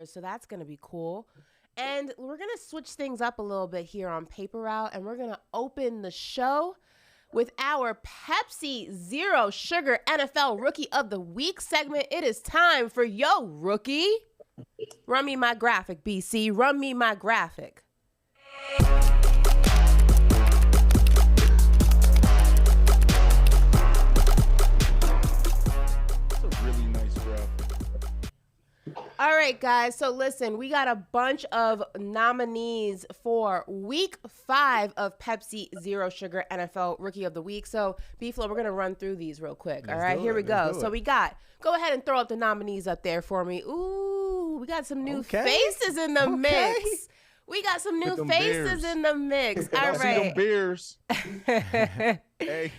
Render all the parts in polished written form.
So that's going to be cool. And we're going to switch things up a little bit here on Paper Route, and we're going to open the show with our Pepsi Zero Sugar NFL Rookie of the Week segment. It is time for Yo Rookie. Run me my graphic, BC. Run me my graphic. All right, guys. So listen, we got a bunch of nominees for Week 5 of Pepsi Zero Sugar NFL Rookie of the Week. So, B-Flow, we're going to run through these real quick. All right, here we go. So we got, go ahead and throw up the nominees up there for me. Ooh, we got some new faces in the mix. We got some new faces in the mix. All right. See them Bears. Hey.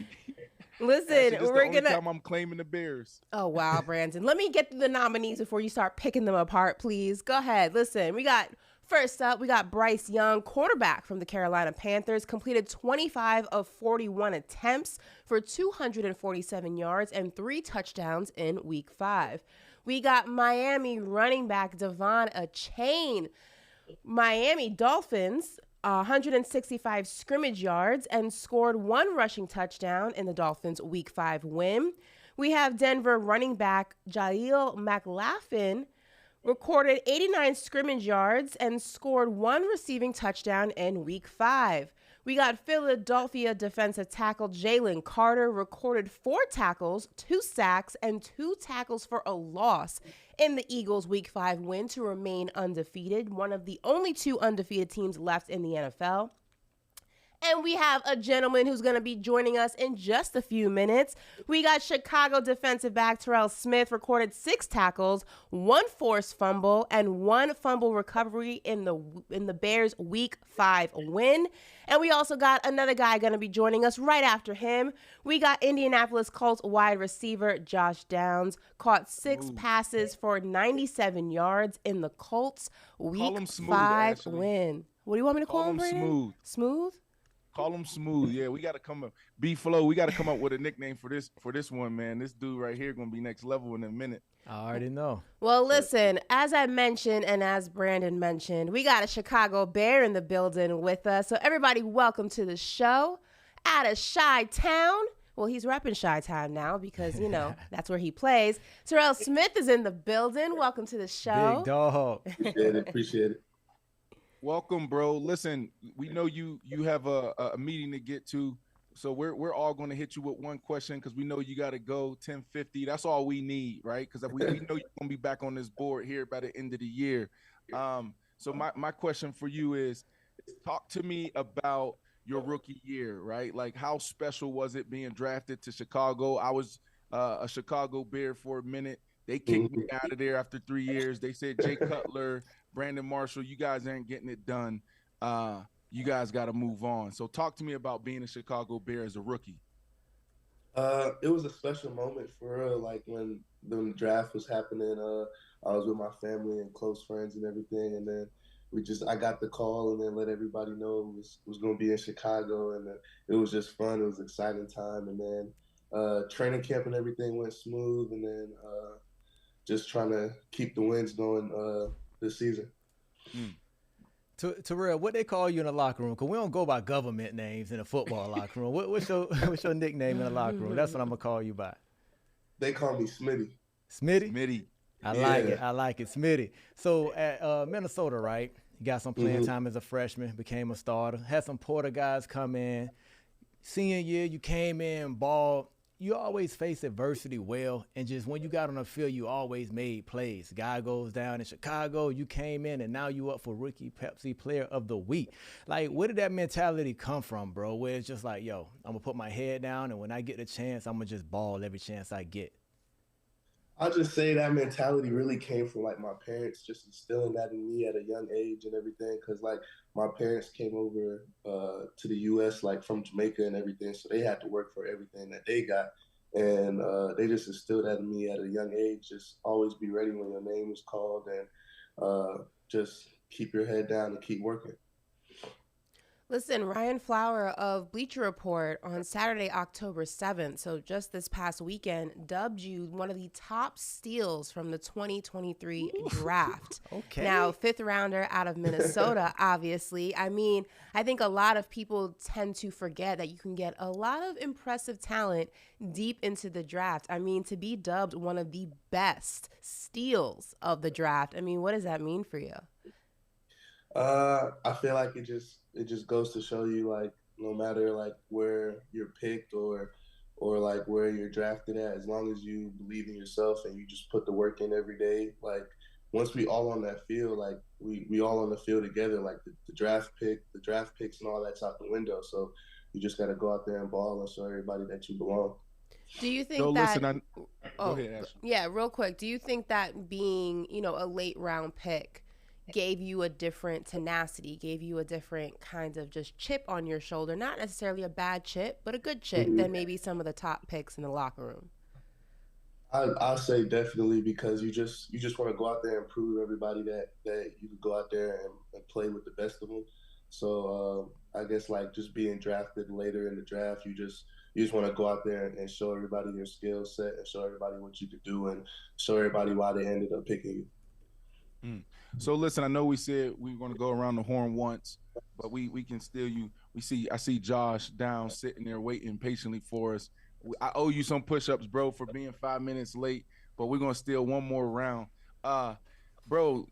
Listen, we're gonna. Time I'm claiming the Bears. Oh wow, Brandon. Let me get through the nominees before you start picking them apart, please. Go ahead. Listen, we got first up. We got Bryce Young, quarterback from the Carolina Panthers, completed 25 of 41 attempts for 247 yards and 3 touchdowns in Week 5. We got Miami running back Devon Achane, Miami Dolphins. 165 scrimmage yards and scored 1 rushing touchdown in the Dolphins' Week 5 win. We have Denver running back Jaleel McLaughlin, recorded 89 scrimmage yards and scored 1 receiving touchdown in Week 5. We got Philadelphia defensive tackle Jalen Carter, recorded 4 tackles, 2 sacks, and 2 tackles for a loss in the Eagles' Week 5 win to remain undefeated, one of the only 2 undefeated teams left in the NFL. And we have a gentleman who's going to be joining us in just a few minutes. We got Chicago defensive back Terell Smith, recorded 6 tackles, 1 forced fumble, and 1 fumble recovery in the Bears' Week 5 win. And we also got another guy going to be joining us right after him. We got Indianapolis Colts wide receiver Josh Downs, caught 6 passes for 97 yards in the Colts' Week 5 Ashley. win. What do you want me to call him, Smooth. Smooth? Call him Smooth. Yeah, we got to come up. B-Flow, we got to come up with a nickname for this one, man. This dude right here going to be next level in a minute. I already know. Well, listen, as I mentioned and as Brandon mentioned, we got a Chicago Bear in the building with us. So everybody, welcome to the show. Out of Chi-Town. Well, he's repping Chi-Town now because, you know, that's where he plays. Terell Smith is in the building. Welcome to the show. Big dog. Appreciate it. Welcome, bro. Listen, we know you have a meeting to get to, so we're all going to hit you with one question because we know you got to go 10:50. That's all we need, right? Because we know you're going to be back on this board here by the end of the year. So my question for you is, talk to me about your rookie year, right? Like, how special was it being drafted to Chicago? I was a Chicago Bear for a minute. They kicked me out of there after 3 years. They said, Jay Cutler, Brandon Marshall, you guys aren't getting it done. You guys got to move on. So talk to me about being a Chicago Bear as a rookie. It was a special moment for real. Like when the draft was happening, I was with my family and close friends and everything. And then I got the call and then let everybody know it was going to be in Chicago. And it was just fun. It was an exciting time. And then training camp and everything went smooth. And then just trying to keep the wins going this season. Terrell, what they call you in the locker room? Because we don't go by government names in the football locker room. What's your nickname in the locker room? That's what I'm going to call you by. They call me Smitty. Smitty? Smitty. I like it. Smitty. So at Minnesota, right, you got some playing time as a freshman, became a starter, had some Porter guys come in. Senior year, you came in, balled. You always face adversity well, and just when you got on the field, you always made plays. Guy goes down in Chicago, you came in, and now you up for Rookie Pepsi Player of the Week. Like, where did that mentality come from, bro? Where it's just like, yo, I'm going to put my head down, and when I get the chance, I'm going to just ball every chance I get. I'll just say that mentality really came from, like, my parents just instilling that in me at a young age and everything. Because, like, my parents came over to the U.S., like, from Jamaica and everything. So they had to work for everything that they got. And they just instilled that in me at a young age. Just always be ready when your name is called and just keep your head down and keep working. Listen, Ryan Flower of Bleacher Report on Saturday, October 7th, so just this past weekend, dubbed you one of the top steals from the 2023 draft. Okay. Now, fifth rounder out of Minnesota, obviously. I mean, I think a lot of people tend to forget that you can get a lot of impressive talent deep into the draft. I mean, to be dubbed one of the best steals of the draft, I mean, what does that mean for you? I feel like it just goes to show you, like, no matter like where you're picked or like where you're drafted at, as long as you believe in yourself and you just put the work in every day, like once we all on that field, like we all on the field together, like the draft picks and all that's out the window. So you just got to go out there and ball and show everybody that you belong. Do you think No, that? listen, go ahead, Ashley. Yeah, real quick. Do you think that being, a late round pick gave you a different tenacity, gave you a different kind of just chip on your shoulder? Not necessarily a bad chip, but a good chip than maybe some of the top picks in the locker room. I'll say definitely, because you just want to go out there and prove everybody that you can go out there and play with the best of them. So I guess like just being drafted later in the draft, you just want to go out there and show everybody your skill set and show everybody what you could do and show everybody why they ended up picking you. So listen, I know we said we were going to go around the horn once, but we can still I see Josh down sitting there waiting patiently for us. I owe you some push-ups, bro, for being 5 minutes late, but we're going to steal one more round. Bro,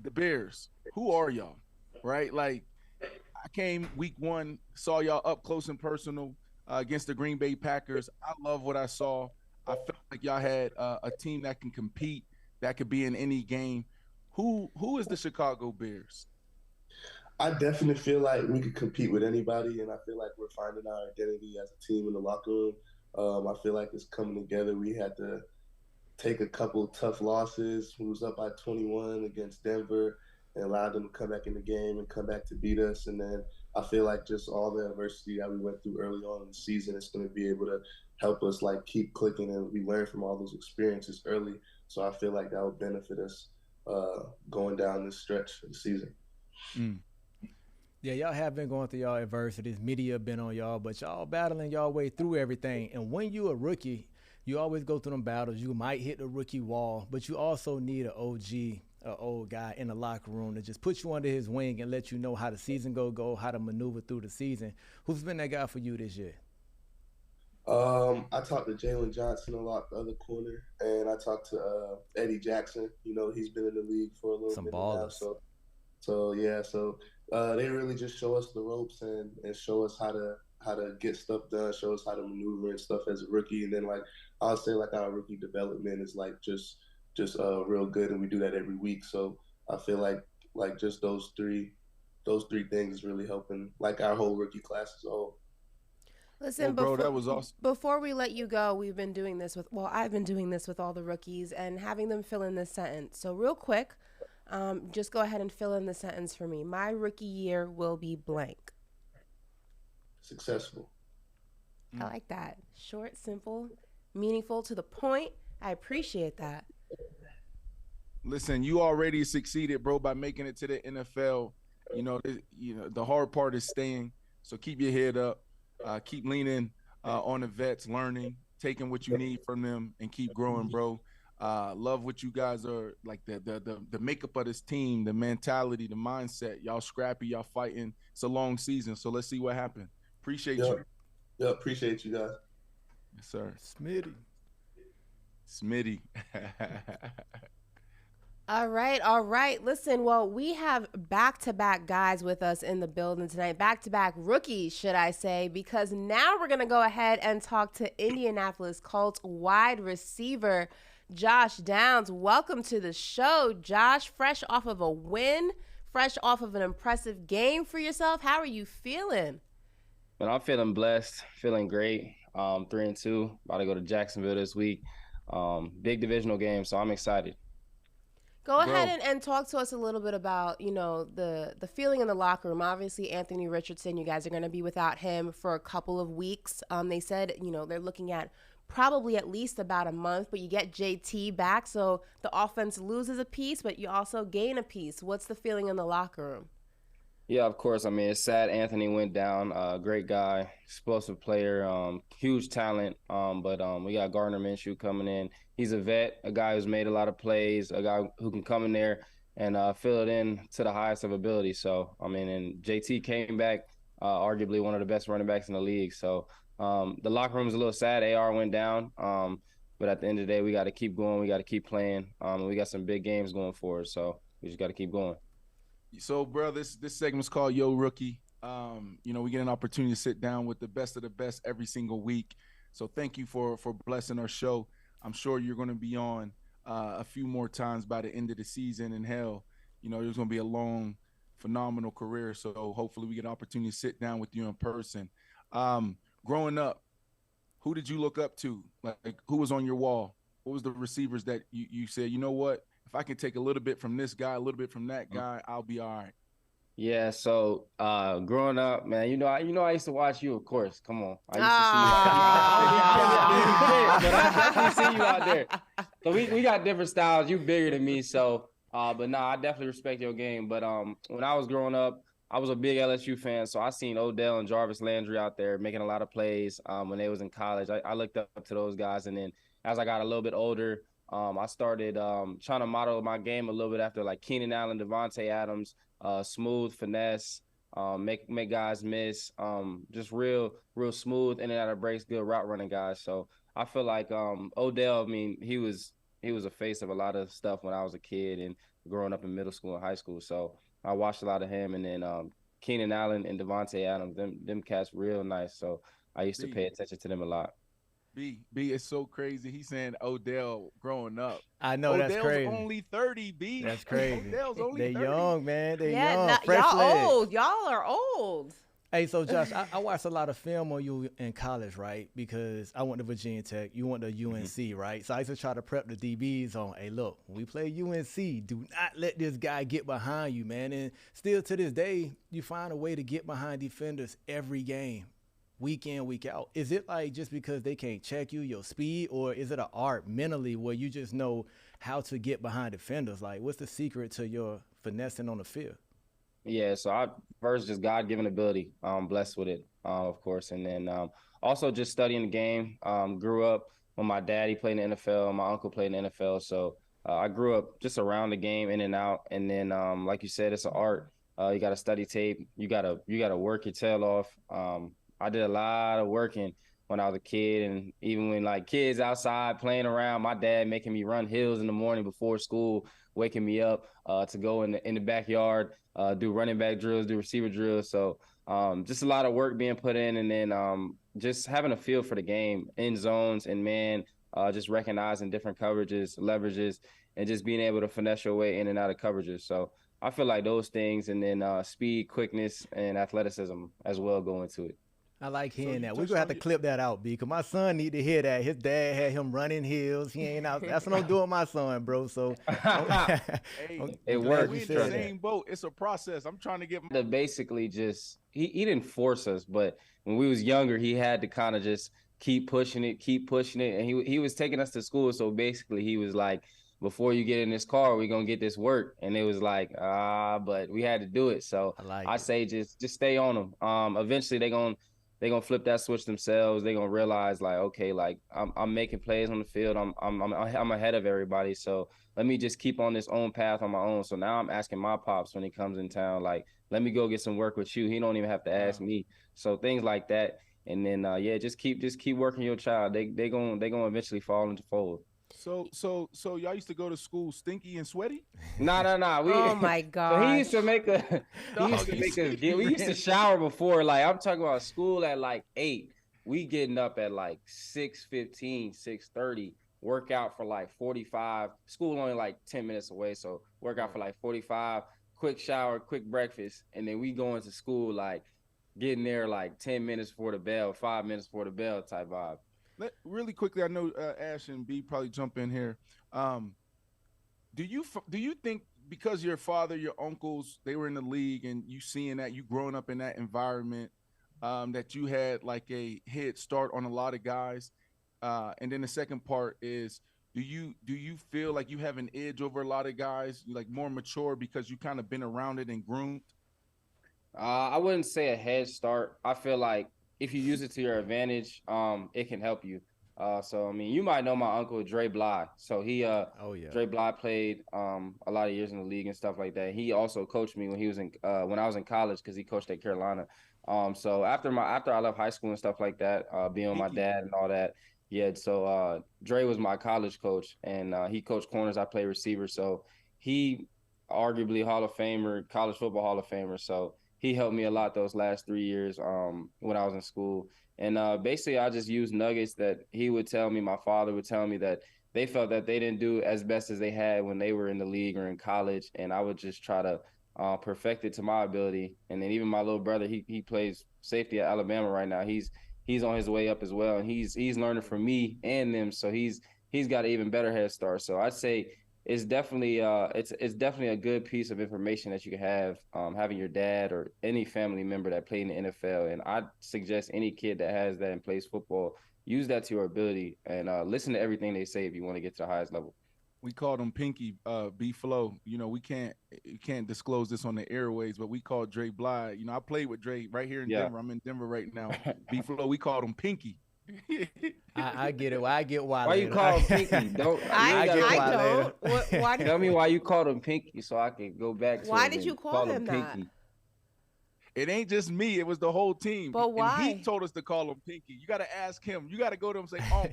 the Bears, who are y'all? Right? Like, I came week 1, saw y'all up close and personal against the Green Bay Packers. I love what I saw. I felt like y'all had a team that can compete, that could be in any game. Who is the Chicago Bears? I definitely feel like we could compete with anybody, and I feel like we're finding our identity as a team in the locker room. I feel like it's coming together. We had to take a couple tough losses. We was up by 21 against Denver and allowed them to come back in the game and come back to beat us. And then I feel like just all the adversity that we went through early on in the season is going to be able to help us like keep clicking, and we learn from all those experiences early. So I feel like that will benefit us going down this stretch of the season. Yeah, y'all have been going through y'all adversities. Media been on y'all, but y'all battling y'all way through everything. And when you a rookie, you always go through them battles. You might hit the rookie wall, but you also need an OG, an old guy in the locker room to just put you under his wing and let you know how the season go, how to maneuver through the season. Who's been that guy for you this year? I talked to Jalen Johnson a lot, the other corner, and I talked to Eddie Jackson. He's been in the league for a little bit now. So they really just show us the ropes and show us how to get stuff done, show us how to maneuver and stuff as a rookie. And then like I'll say like our rookie development is like just real good, and we do that every week. So I feel like just those three things is really helping like our whole rookie class as a whole. Listen, bro, that was awesome. Before we let you go, I've been doing this with all the rookies and having them fill in this sentence. So real quick, just go ahead and fill in the sentence for me. My rookie year will be blank. Successful. I like that. Short, simple, meaningful, to the point. I appreciate that. Listen, you already succeeded, bro, by making it to the NFL. The hard part is staying. So keep your head up. Keep leaning on the vets, learning, taking what you need from them, and keep growing, bro. Love what you guys are, like the makeup of this team, the mentality, the mindset. Y'all scrappy, y'all fighting. It's a long season, so let's see what happens. Appreciate you. Yeah, appreciate you guys. Yes, sir. Smitty. All right. Listen, well, we have back-to-back guys with us in the building tonight. Back-to-back rookies, should I say, because now we're going to go ahead and talk to Indianapolis Colts wide receiver Josh Downs. Welcome to the show, Josh. Fresh off of a win, fresh off of an impressive game for yourself. How are you feeling? Man, I'm feeling blessed, feeling great. 3-2, about to go to Jacksonville this week. Big divisional game, so I'm excited. Go ahead and talk to us a little bit about, the feeling in the locker room. Obviously, Anthony Richardson, you guys are going to be without him for a couple of weeks. They said, they're looking at probably at least about a month, but you get JT back. So the offense loses a piece, but you also gain a piece. What's the feeling in the locker room? Yeah, of course. I mean, it's sad Anthony went down. Great guy, explosive player, huge talent. But we got Gardner Minshew coming in. He's a vet, a guy who's made a lot of plays, a guy who can come in there and fill it in to the highest of ability. So, I mean, and JT came back, arguably one of the best running backs in the league. So, the locker room is a little sad. AR went down. But at the end of the day, we got to keep going. We got to keep playing. We got some big games going for us. So, we just got to keep going. So, bro, this segment's called Yo Rookie. We get an opportunity to sit down with the best of the best every single week. So thank you for blessing our show. I'm sure you're going to be on a few more times by the end of the season. And hell, there's going to be a long, phenomenal career. So hopefully we get an opportunity to sit down with you in person. Growing up, who did you look up to? Like who was on your wall? What was the receivers that you said, you know what? If I can take a little bit from this guy, a little bit from that guy, I'll be all right. Yeah, so growing up, man, I used to watch you, of course. Come on, I used to see you. But I definitely see you out there. So we got different styles. You bigger than me, so but no, I definitely respect your game. But when I was growing up, I was a big LSU fan, so I seen Odell and Jarvis Landry out there making a lot of plays when they was in college. I looked up to those guys, and then as I got a little bit older, I started trying to model my game a little bit after like Keenan Allen, Devontae Adams, smooth finesse, make guys miss, just real smooth in and out of breaks, good route running guys. So I feel like Odell, I mean, he was a face of a lot of stuff when I was a kid and growing up in middle school and high school. So I watched a lot of him, and then Keenan Allen and Devontae Adams, them cats real nice. So I used to pay attention to them a lot. B is so crazy. He's saying Odell growing up. I know Odell's that's crazy. only 30, B. That's crazy. Odell's only 30. They young, man. They young. Y'all old. Y'all are old. Hey, so Josh, I watched a lot of film on you in college, right? Because I went to Virginia Tech. You went to UNC, right? So I used to try to prep the DBs on, hey, look, when we play UNC, do not let this guy get behind you, man. And still to this day, you find a way to get behind defenders every game. Week in, week out. Is it like just because they can't check you, your speed, or is it an art mentally where you just know how to get behind defenders? Like, what's the secret to your finessing on the field? Yeah, so I first just God-given ability. Blessed with it, of course, and then also just studying the game. Grew up when my daddy played in the NFL, my uncle played in the NFL, so I grew up just around the game, in and out. And then, like you said, it's an art. You got to study tape. You gotta work your tail off. I did a lot of working when I was a kid, and even when like kids outside playing around, my dad making me run hills in the morning before school, waking me up to go in the backyard, do running back drills, do receiver drills. So just a lot of work being put in, and then just having a feel for the game, in zones and man, just recognizing different coverages, leverages, and just being able to finesse your way in and out of coverages. So I feel like those things, and then speed, quickness, and athleticism as well go into it. I like hearing that. We're going to have to clip that out, B, because my son need to hear that. His dad had him running hills. He ain't out. That's what I'm doing with my son, bro. So it works. We're in the same boat. It's a process. I'm trying to get basically just he didn't force us, but when we was younger, he had to kind of just keep pushing it. And he was taking us to school. So basically he was like, before you get in this car, we're going to get this work. And it was like, but we had to do it. So I say just stay on them. Eventually they're going to flip that switch themselves. They're gonna realize like, okay, like I'm making plays on the field. I'm ahead of everybody. So let me just keep on this own path on my own. So now I'm asking my pops when he comes in town, like, let me go get some work with you. He don't even have to ask me. So things like that. And then just keep working your child. They gonna eventually fall into fold. So y'all used to go to school stinky and sweaty? Nah. Oh my God. So he used to make we used to shower before. Like, I'm talking about school at like 8. We getting up at like 6:15, 6:30, workout for like 45. School only like 10 minutes away, so workout for like 45, quick shower, quick breakfast, and then we go into school like getting there like 10 minutes before the bell, 5 minutes before the bell type vibe. Really quickly, I know Ash and B probably jump in here. Do you think because your father, your uncles, they were in the league, and you seeing that, you growing up in that environment, that you had like a head start on a lot of guys? And then the second part is, do you feel like you have an edge over a lot of guys, like more mature because you kind of been around it and groomed? I wouldn't say a head start. I feel like if you use it to your advantage, it can help you. So I mean, you might know my uncle Dre Bly. So Oh yeah. Dre Bly played a lot of years in the league and stuff like that. He also coached me when he was in when I was in college because he coached at Carolina. So after I left high school and stuff like that, being with my Pinky. dad and all that, yeah. So Dre was my college coach, and he coached corners. I played receiver, so he arguably Hall of Famer, college football Hall of Famer. So he helped me a lot those last 3 years when I was in school. And basically, I just used nuggets that he would tell me, my father would tell me that they felt that they didn't do as best as they had when they were in the league or in college. And I would just try to perfect it to my ability. And then even my little brother, he plays safety at Alabama right now. He's on his way up as well, and he's learning from me and them. So he's got an even better head start. So I'd say it's definitely it's definitely a good piece of information that you can have having your dad or any family member that played in the NFL. And I suggest any kid that has that and plays football, use that to your ability and listen to everything they say if you want to get to the highest level. We called him Pinky, B Flow. You know, you can't disclose this on the airways, but we called Dre Bly. You know, I played with Dre right here in Denver. I'm in Denver right now. B Flow, we called him Pinky. I get it. I get why. Why you call him Pinky? Don't. I don't. Why Tell me why you called him Pinky so I can go back to. Why did you call him that? Pinky. It ain't just me. It was the whole team. But why? And he told us to call him Pinky. You got to ask him. You got to go to him and say, "Oh,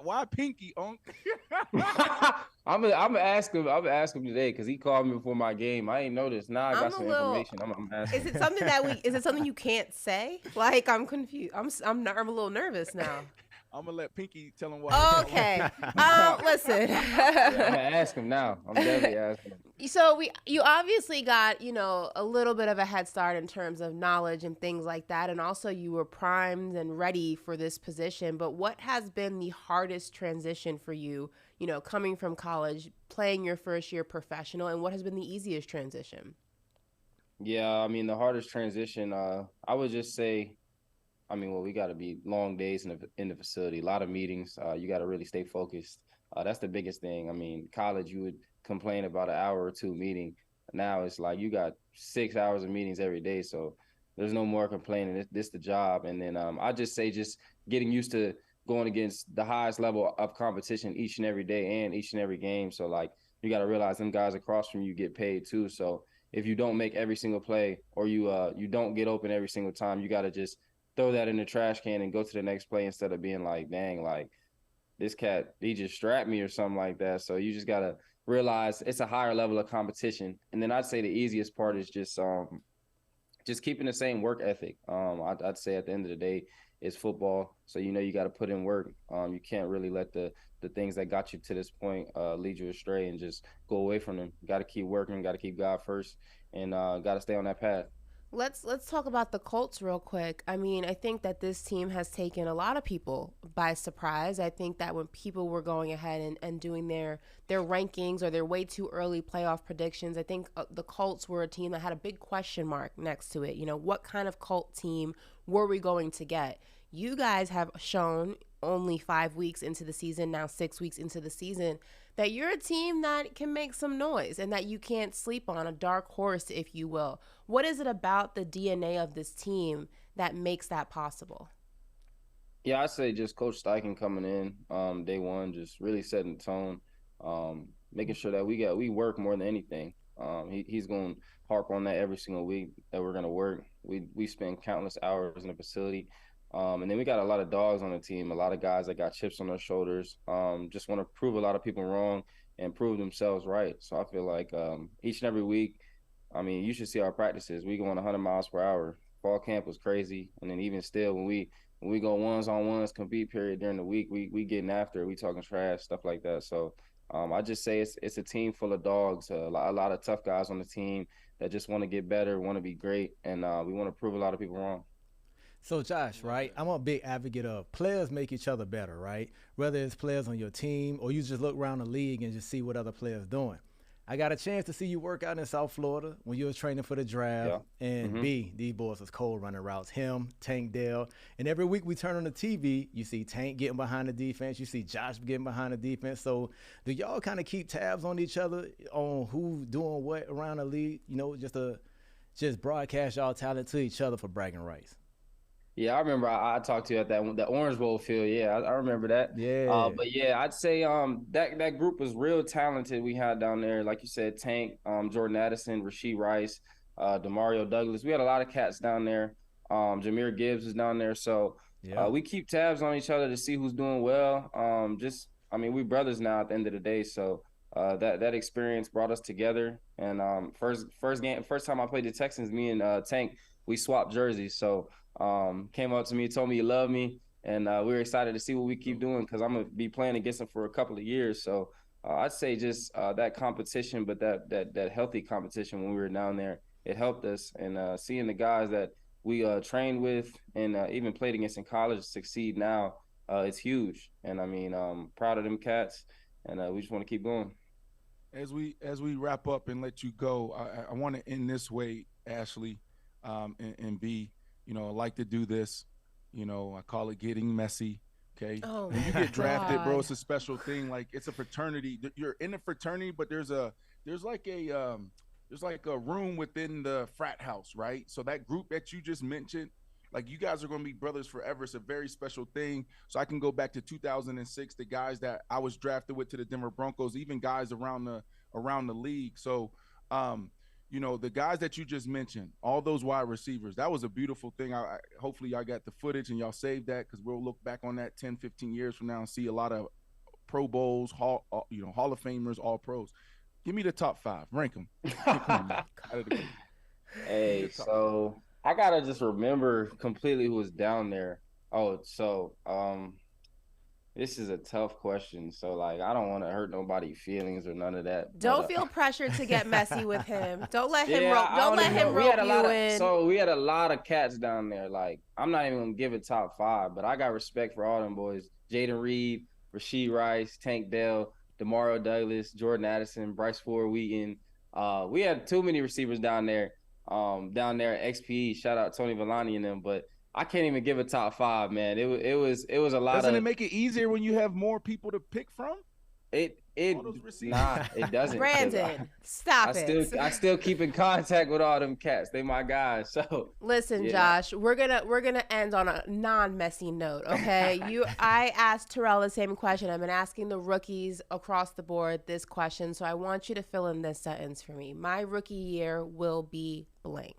why Pinky, Unc?" I'm gonna ask him. I'm gonna ask him today because he called me before my game. I ain't noticed. Now I got some information. I'm asking. Is it something is it something you can't say? Like, I'm confused. I'm a little nervous now. I'm gonna let Pinky tell him why. Okay. Listen. Yeah, I'm gonna ask him now. I'm definitely asking him. So you obviously got, a little bit of a head start in terms of knowledge and things like that. And also you were primed and ready for this position. But what has been the hardest transition for you, coming from college, playing your first year professional, and what has been the easiest transition? Yeah, I mean, the hardest transition, I would just say, we got to be long days in the facility, a lot of meetings. You got to really stay focused. That's the biggest thing. I mean, college, you would complain about an hour or two meeting. Now it's like you got 6 hours of meetings every day. So there's no more complaining. This the job. And then I just say just getting used to going against the highest level of competition each and every day and each and every game. So, like, you got to realize them guys across from you get paid too. So if you don't make every single play or you don't get open every single time, you got to just throw that in the trash can and go to the next play instead of being like, dang, like this cat, he just strapped me or something like that. So you just got to realize it's a higher level of competition. And then I'd say the easiest part is just keeping the same work ethic. I'd say at the end of the day, it's football. So, you got to put in work. You can't really let the things that got you to this point lead you astray and just go away from them. Got to keep working, got to keep God first, and got to stay on that path. Let's talk about the Colts real quick. I mean, I think that this team has taken a lot of people by surprise. I think that when people were going ahead and doing their rankings or their way too early playoff predictions, I think the Colts were a team that had a big question mark next to it. What kind of Colt team were we going to get? You guys have shown only 5 weeks into the season, now 6 weeks into the season, that you're a team that can make some noise and that you can't sleep on, a dark horse, if you will. What is it about the DNA of this team that makes that possible? Yeah, I'd say just Coach Steichen coming in day one, just really setting the tone, making sure that we work more than anything. He's going to harp on that every single week that we're going to work. We spend countless hours in the facility. And then we got a lot of dogs on the team, a lot of guys that got chips on their shoulders, just want to prove a lot of people wrong and prove themselves right. So I feel like each and every week, you should see our practices. We going 100 miles per hour. Fall camp was crazy. And then even still, when we go ones-on-ones, compete period during the week, we getting after it. We talking trash, stuff like that. So I just say it's a team full of dogs, a lot of tough guys on the team that just want to get better, want to be great, and we want to prove a lot of people wrong. So, Josh, right, I'm a big advocate of players make each other better, right? Whether it's players on your team or you just look around the league and just see what other players doing. I got a chance to see you work out in South Florida when you was training for the draft. Yeah. And these boys was cold running routes. Him, Tank Dell. And every week we turn on the TV, you see Tank getting behind the defense. You see Josh getting behind the defense. So do y'all kind of keep tabs on each other on who's doing what around the league, just to just broadcast y'all talent to each other for bragging rights. Yeah, I remember I talked to you at the Orange Bowl field. Yeah, I remember that. Yeah. But yeah, I'd say that group was real talented. We had down there, like you said, Tank, Jordan Addison, Rasheed Rice, Demario Douglas. We had a lot of cats down there. Jahmyr Gibbs was down there. So we keep tabs on each other to see who's doing well. We brothers now at the end of the day. So that experience brought us together. And first time I played the Texans, me and Tank, we swapped jerseys. So came up to me, told me he loved me, and we were excited to see what we keep doing because I'm gonna be playing against him for a couple of years. So I'd say just that competition, but that healthy competition when we were down there, it helped us. And seeing the guys that we trained with and even played against in college succeed now, it's huge. And proud of them cats, and we just want to keep going. As we wrap up and let you go, I want to end this way, Ashley, and B. I like to do this. I call it getting messy. Okay. Oh, when you get drafted, bro, it's a special thing. Like, it's a fraternity. You're in a fraternity, but there's like a room within the frat house, right? So that group that you just mentioned, like, you guys are going to be brothers forever. It's a very special thing. So I can go back to 2006, the guys that I was drafted with to the Denver Broncos, even guys around the league. So, the guys that you just mentioned, all those wide receivers, that was a beautiful thing. Hopefully y'all got the footage and y'all saved that, because we'll look back on that 10, 15 years from now and see a lot of Pro Bowls, Hall of Famers, all pros. Give me the top 5. Rank them. Hey, so I got to just remember completely who was down there. Oh, so this is a tough question. So, I don't want to hurt nobody's feelings or none of that. Don't feel pressured to get messy with him. Don't let him rope you in. So we had a lot of cats down there. I'm not even going to give it top 5, but I got respect for all them boys. Jaden Reed, Rasheed Rice, Tank Dell, Demario Douglas, Jordan Addison, Bryce Ford Wheaton. We had too many receivers down there at XPE. Shout out Tony Villani and them, but I can't even give a top 5, man. It was a lot. Doesn't it make it easier when you have more people to pick from? It doesn't. Brandon, stop it. I still keep in contact with all them cats. They my guys. So listen, yeah. Josh, we're gonna end on a non-messy note, okay? I asked Terell the same question. I've been asking the rookies across the board this question, so I want you to fill in this sentence for me. My rookie year will be blank.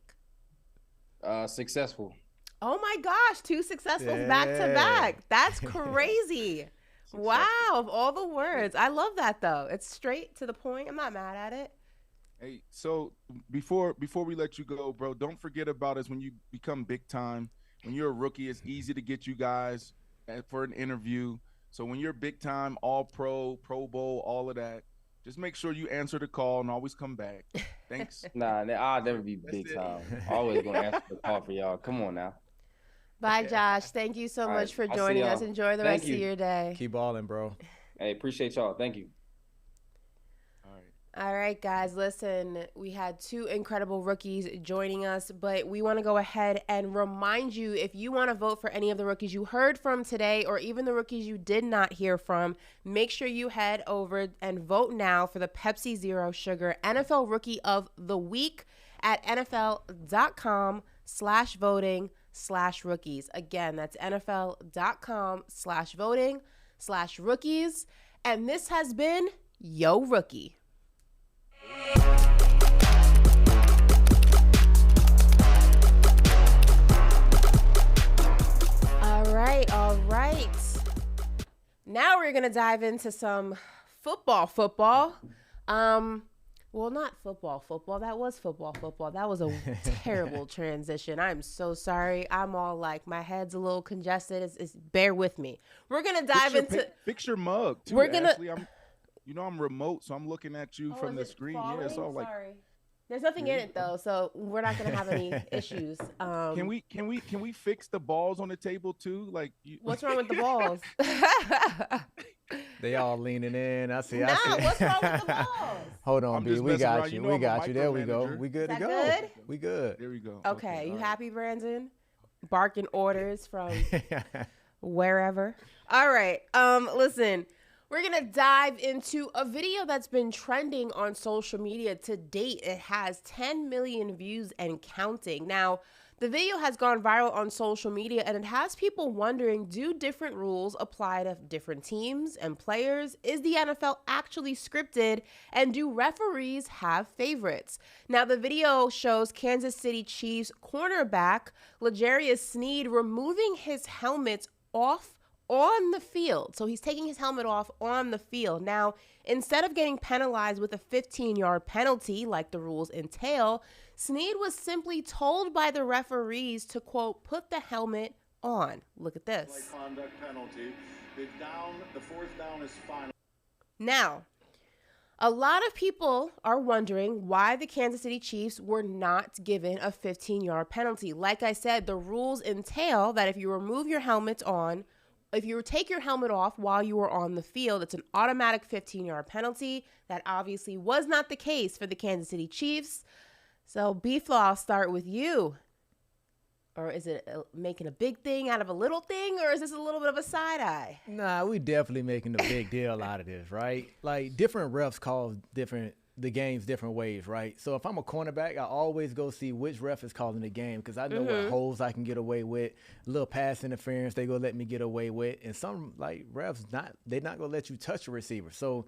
Successful. Oh my gosh, 2 successfuls back to back. That's crazy. Wow, of all the words. I love that, though. It's straight to the point. I'm not mad at it. Hey, so before we let you go, bro, don't forget about us when you become big time. When you're a rookie, it's easy to get you guys for an interview. So when you're big time, all pro, Pro Bowl, all of that, just make sure you answer the call and always come back. Thanks. Nah, I'll never be big time. Always going to answer the call for y'all. Come on now. Bye, Josh. Thank you so much for joining us. Enjoy the rest of your day. Keep balling, bro. Hey, appreciate y'all. Thank you. All right, guys, listen, we had 2 incredible rookies joining us, but we want to go ahead and remind you, if you want to vote for any of the rookies you heard from today or even the rookies you did not hear from, make sure you head over and vote now for the Pepsi Zero Sugar NFL Rookie of the Week at NFL.com/voting/rookies. Again, that's NFL.com/voting/rookies. And this has been Yo Rookie. All right. Now we're going to dive into some football. Well, not football. That was football. That was a terrible transition. I'm so sorry. I'm all like, my head's a little congested. Bear with me. We're going to dive into... Fix your mug, too, Ashley. I'm remote, so I'm looking at you from the screen. Falling? Yeah, it's all like... Sorry. There's nothing in it, though, so we're not going to have any issues. Can we fix the balls on the table, too? What's wrong with the balls? They all leaning in. I see. What's wrong with the balls? Hold on, B. We got you. We got you. There we go. We good to go. Good? We good. There we go. Okay. You happy, Brandon? Barking orders from wherever. All right. Listen, We're going to dive into a video that's been trending on social media to date. It has 10 million views and counting. Now, the video has gone viral on social media, and it has people wondering, do different rules apply to different teams and players? Is the NFL actually scripted? And do referees have favorites? Now, the video shows Kansas City Chiefs cornerback L'Jarius Sneed removing his helmet off on the field. So he's taking his helmet off on the field. Now, instead of getting penalized with a 15-yard penalty like the rules entail, Sneed was simply told by the referees to, quote, put the helmet on. Look at this. Conduct penalty. The fourth down is final. Now, a lot of people are wondering why the Kansas City Chiefs were not given a 15-yard penalty. Like I said, the rules entail that if you remove your helmet on, if you take your helmet off while you were on the field, it's an automatic 15-yard penalty. That obviously was not the case for the Kansas City Chiefs. So, B-Flaw, I'll start with you. Or is it making a big thing out of a little thing, or is this a little bit of a side eye? Nah, we definitely making a big deal out of this, right? Like, different refs call the games different ways, right? So if I'm a cornerback, I always go see which ref is calling the game because I know what holes I can get away with, a little pass interference they gonna let me get away with, and some like refs they're not gonna let you touch a receiver. So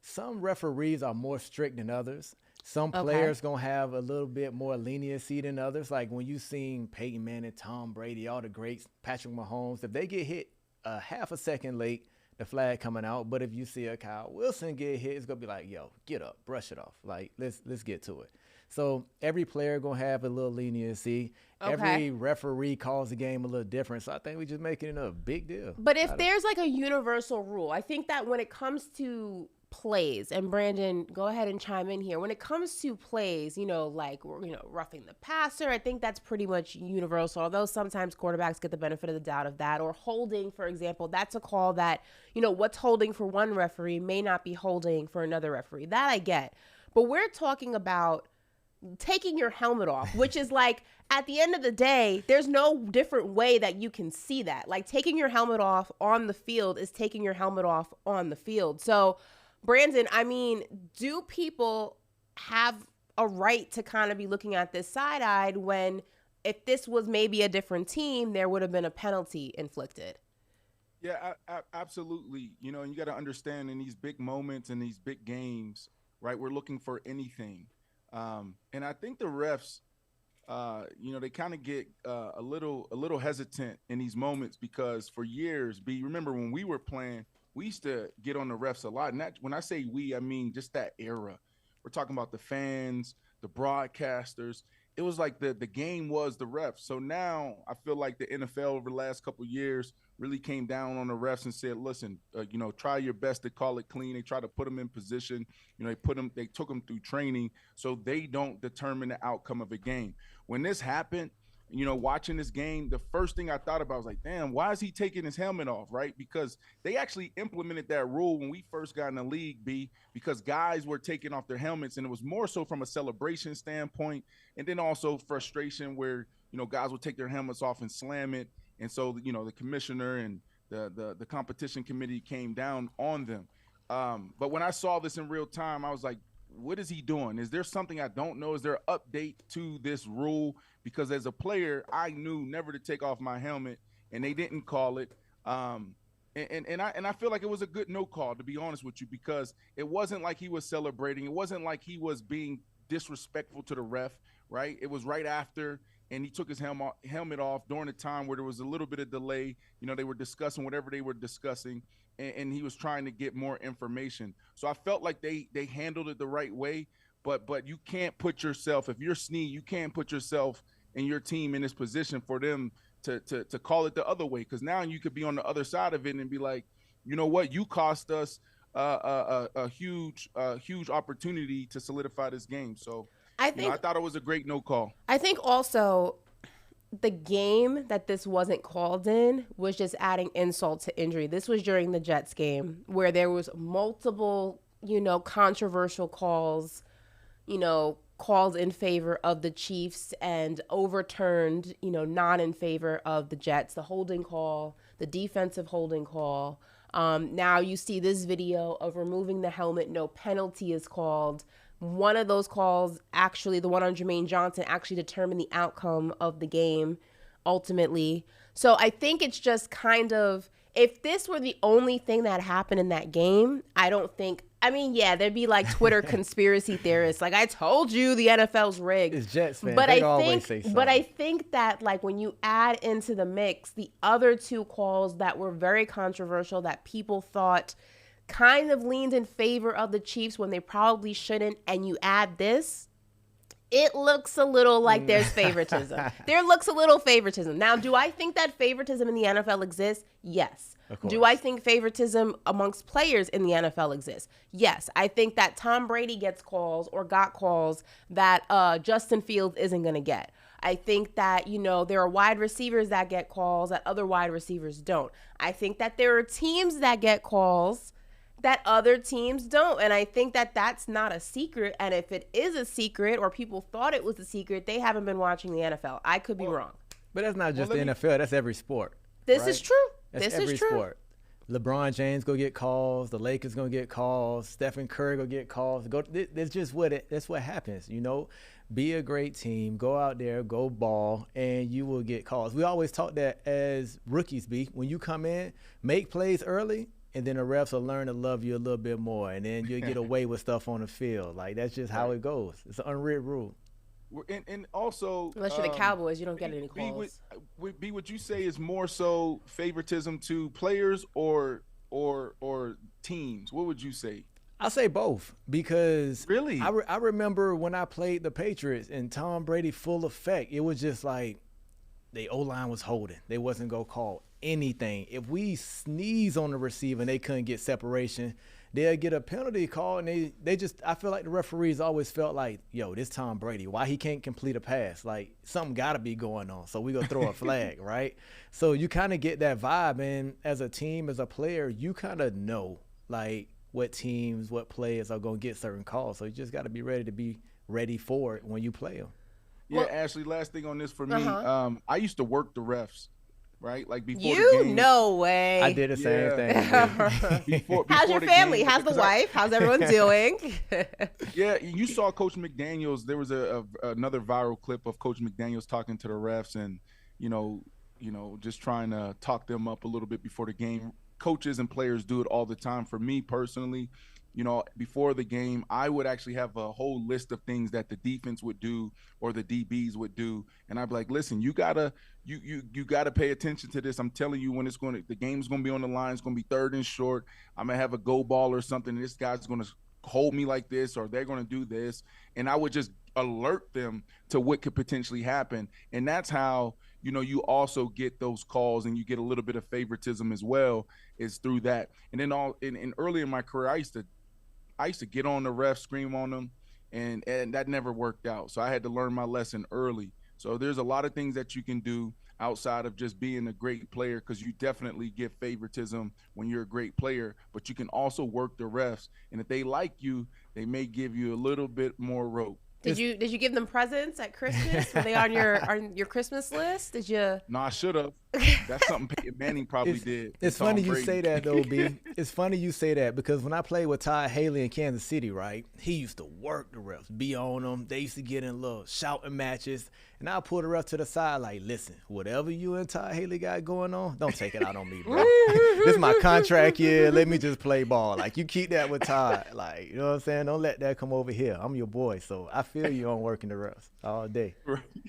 some referees are more strict than others. Some players gonna have a little bit more leniency than others. Like when you seen Peyton Manning, Tom Brady, all the greats, Patrick Mahomes, if they get hit a half a second late, the flag coming out. But if you see a Kyle Wilson get hit, it's gonna be like, yo, get up, brush it off. Like let's get to it. So every player gonna have a little leniency. Every referee calls the game a little different. So I think we just making it a big deal. But if there's like a universal rule, I think that when it comes to plays, and Brandon, go ahead and chime in here. When it comes to plays, like, roughing the passer, I think that's pretty much universal, although sometimes quarterbacks get the benefit of the doubt of that. Or holding, for example, that's a call that, what's holding for one referee may not be holding for another referee. That I get. But we're talking about taking your helmet off, which is like, at the end of the day, there's no different way that you can see that. Like, taking your helmet off on the field is taking your helmet off on the field. So, Brandon, I mean, do people have a right to kind of be looking at this side-eyed when if this was maybe a different team, there would have been a penalty inflicted? Yeah, absolutely. And you got to understand in these big moments and these big games, right, we're looking for anything. And I think the refs, they kind of get a little hesitant in these moments because for years, remember when we were playing, we used to get on the refs a lot. And when I say we, I mean just that era. We're talking about the fans, the broadcasters. It was like the game was the refs. So now I feel like the NFL over the last couple of years really came down on the refs and said, listen, try your best to call it clean. They try to put them in position. They took them through training so they don't determine the outcome of a game. When this happened, watching this game, the first thing I thought about was like, damn, why is he taking his helmet off, right? Because they actually implemented that rule when we first got in the league, because guys were taking off their helmets, and it was more so from a celebration standpoint, and then also frustration where, guys would take their helmets off and slam it. And so, the commissioner and the competition committee came down on them. But when I saw this in real time, I was like, what is he doing? Is there something I don't know? Is there an update to this rule? Because as a player, I knew never to take off my helmet, and they didn't call it. And I feel like it was a good no call, to be honest with you, because it wasn't like he was celebrating. It wasn't like he was being disrespectful to the ref, right? It was right after, and he took his helmet off during a time where there was a little bit of delay. They were discussing whatever they were discussing, and he was trying to get more information. So I felt like they handled it the right way, but you can't put yourself, if you're Sneed, you can't put yourself and your team in this position for them to call it the other way, because now you could be on the other side of it and be like, you know what, you cost us a huge opportunity to solidify this game. So I thought it was a great no call. I think also the game that this wasn't called in was just adding insult to injury. This was during the Jets game where there was multiple, controversial calls, calls in favor of the Chiefs and overturned, not in favor of the Jets. The holding call, the defensive holding call. Now you see this video of removing the helmet. No penalty is called. One of those calls, actually, the one on Jermaine Johnson, actually determined the outcome of the game ultimately. So I think it's just kind of, if this were the only thing that happened in that game, I don't think, I mean, yeah, there'd be like Twitter conspiracy theorists. Like, I told you the NFL's rigged. It's Jets fans. But They I always think, say something. but I think that like when you add into the mix the other two calls that were very controversial that people thought kind of leaned in favor of the Chiefs when they probably shouldn't, and you add this, it looks a little like there's favoritism. There looks a little favoritism. Now, do I think that favoritism in the NFL exists? Yes. Do I think favoritism amongst players in the NFL exists? Yes. I think that Tom Brady gets calls or got calls that Justin Fields isn't going to get. I think that, you know, there are wide receivers that get calls that other wide receivers don't. I think that there are teams that get calls that other teams don't. And I think that that's not a secret. And if it is a secret or people thought it was a secret, they haven't been watching the NFL. I could be wrong. But that's not just the NFL. That's every sport. This is true. That's every sport. LeBron James go get calls. The Lakers gonna get calls. Stephen Curry go get calls. That's just that's what happens. You know, be a great team. Go out there, go ball, and you will get calls. We always talk that as rookies. When you come in, make plays early. And then the refs will learn to love you a little bit more, and then you'll get away with stuff on the field. Like, that's just how it goes. It's an unwritten rule. And also, unless you're the Cowboys, you don't get any calls. Would you say is more so favoritism to players or teams? What would you say? I'll say both, because really, I remember when I played the Patriots and Tom Brady full effect, it was just like the O-line was holding. They wasn't going to call anything. If we sneeze on the receiver and they couldn't get separation, they'll get a penalty call, and they just, I feel like the referees always felt like, yo, this Tom Brady, why he can't complete a pass? Like, something got to be going on, so we going to throw a flag, right? So you kind of get that vibe, and as a team, as a player, you kind of know, like, what teams, what players are going to get certain calls. So you just got to be ready for it when you play them. Yeah, well, Ashley, last thing on this for me, I used to work the refs. Right, like before the game. No way. I did the same thing. before How's your family? How's the wife? How's everyone doing? Yeah, you saw Coach McDaniels. There was another viral clip of Coach McDaniels talking to the refs, and you know, just trying to talk them up a little bit before the game. Coaches and players do it all the time. For me personally, you know, before the game, I would actually have a whole list of things that the defense would do or the DBs would do, and I'd be like, listen, you gotta pay attention to this. I'm telling you, when the game's gonna be on the line, it's gonna be 3rd and short. I'm gonna have a go ball or something, and this guy's gonna hold me like this, or they're gonna do this, and I would just alert them to what could potentially happen. And that's how, you know, you also get those calls, and you get a little bit of favoritism as well, is through that. And then early in my career, I used to get on the refs, scream on them, and that never worked out. So I had to learn my lesson early. So there's a lot of things that you can do outside of just being a great player, because you definitely get favoritism when you're a great player, but you can also work the refs. And if they like you, they may give you a little bit more rope. Did you give them presents at Christmas? Were they on your Christmas list? Did you? No, I should have. That's something Peyton Manning probably did. It's funny you say that, though, B. It's funny you say that, because when I played with Todd Haley in Kansas City, right, he used to work the refs, be on them. They used to get in little shouting matches, and I'll pull the ref to the side like, listen, whatever you and Todd Haley got going on, don't take it out on me, bro. This is my contract year. Let me just play ball. Like, you keep that with Todd. Like, you know what I'm saying? Don't let that come over here. I'm your boy, so I feel you on working the refs all day.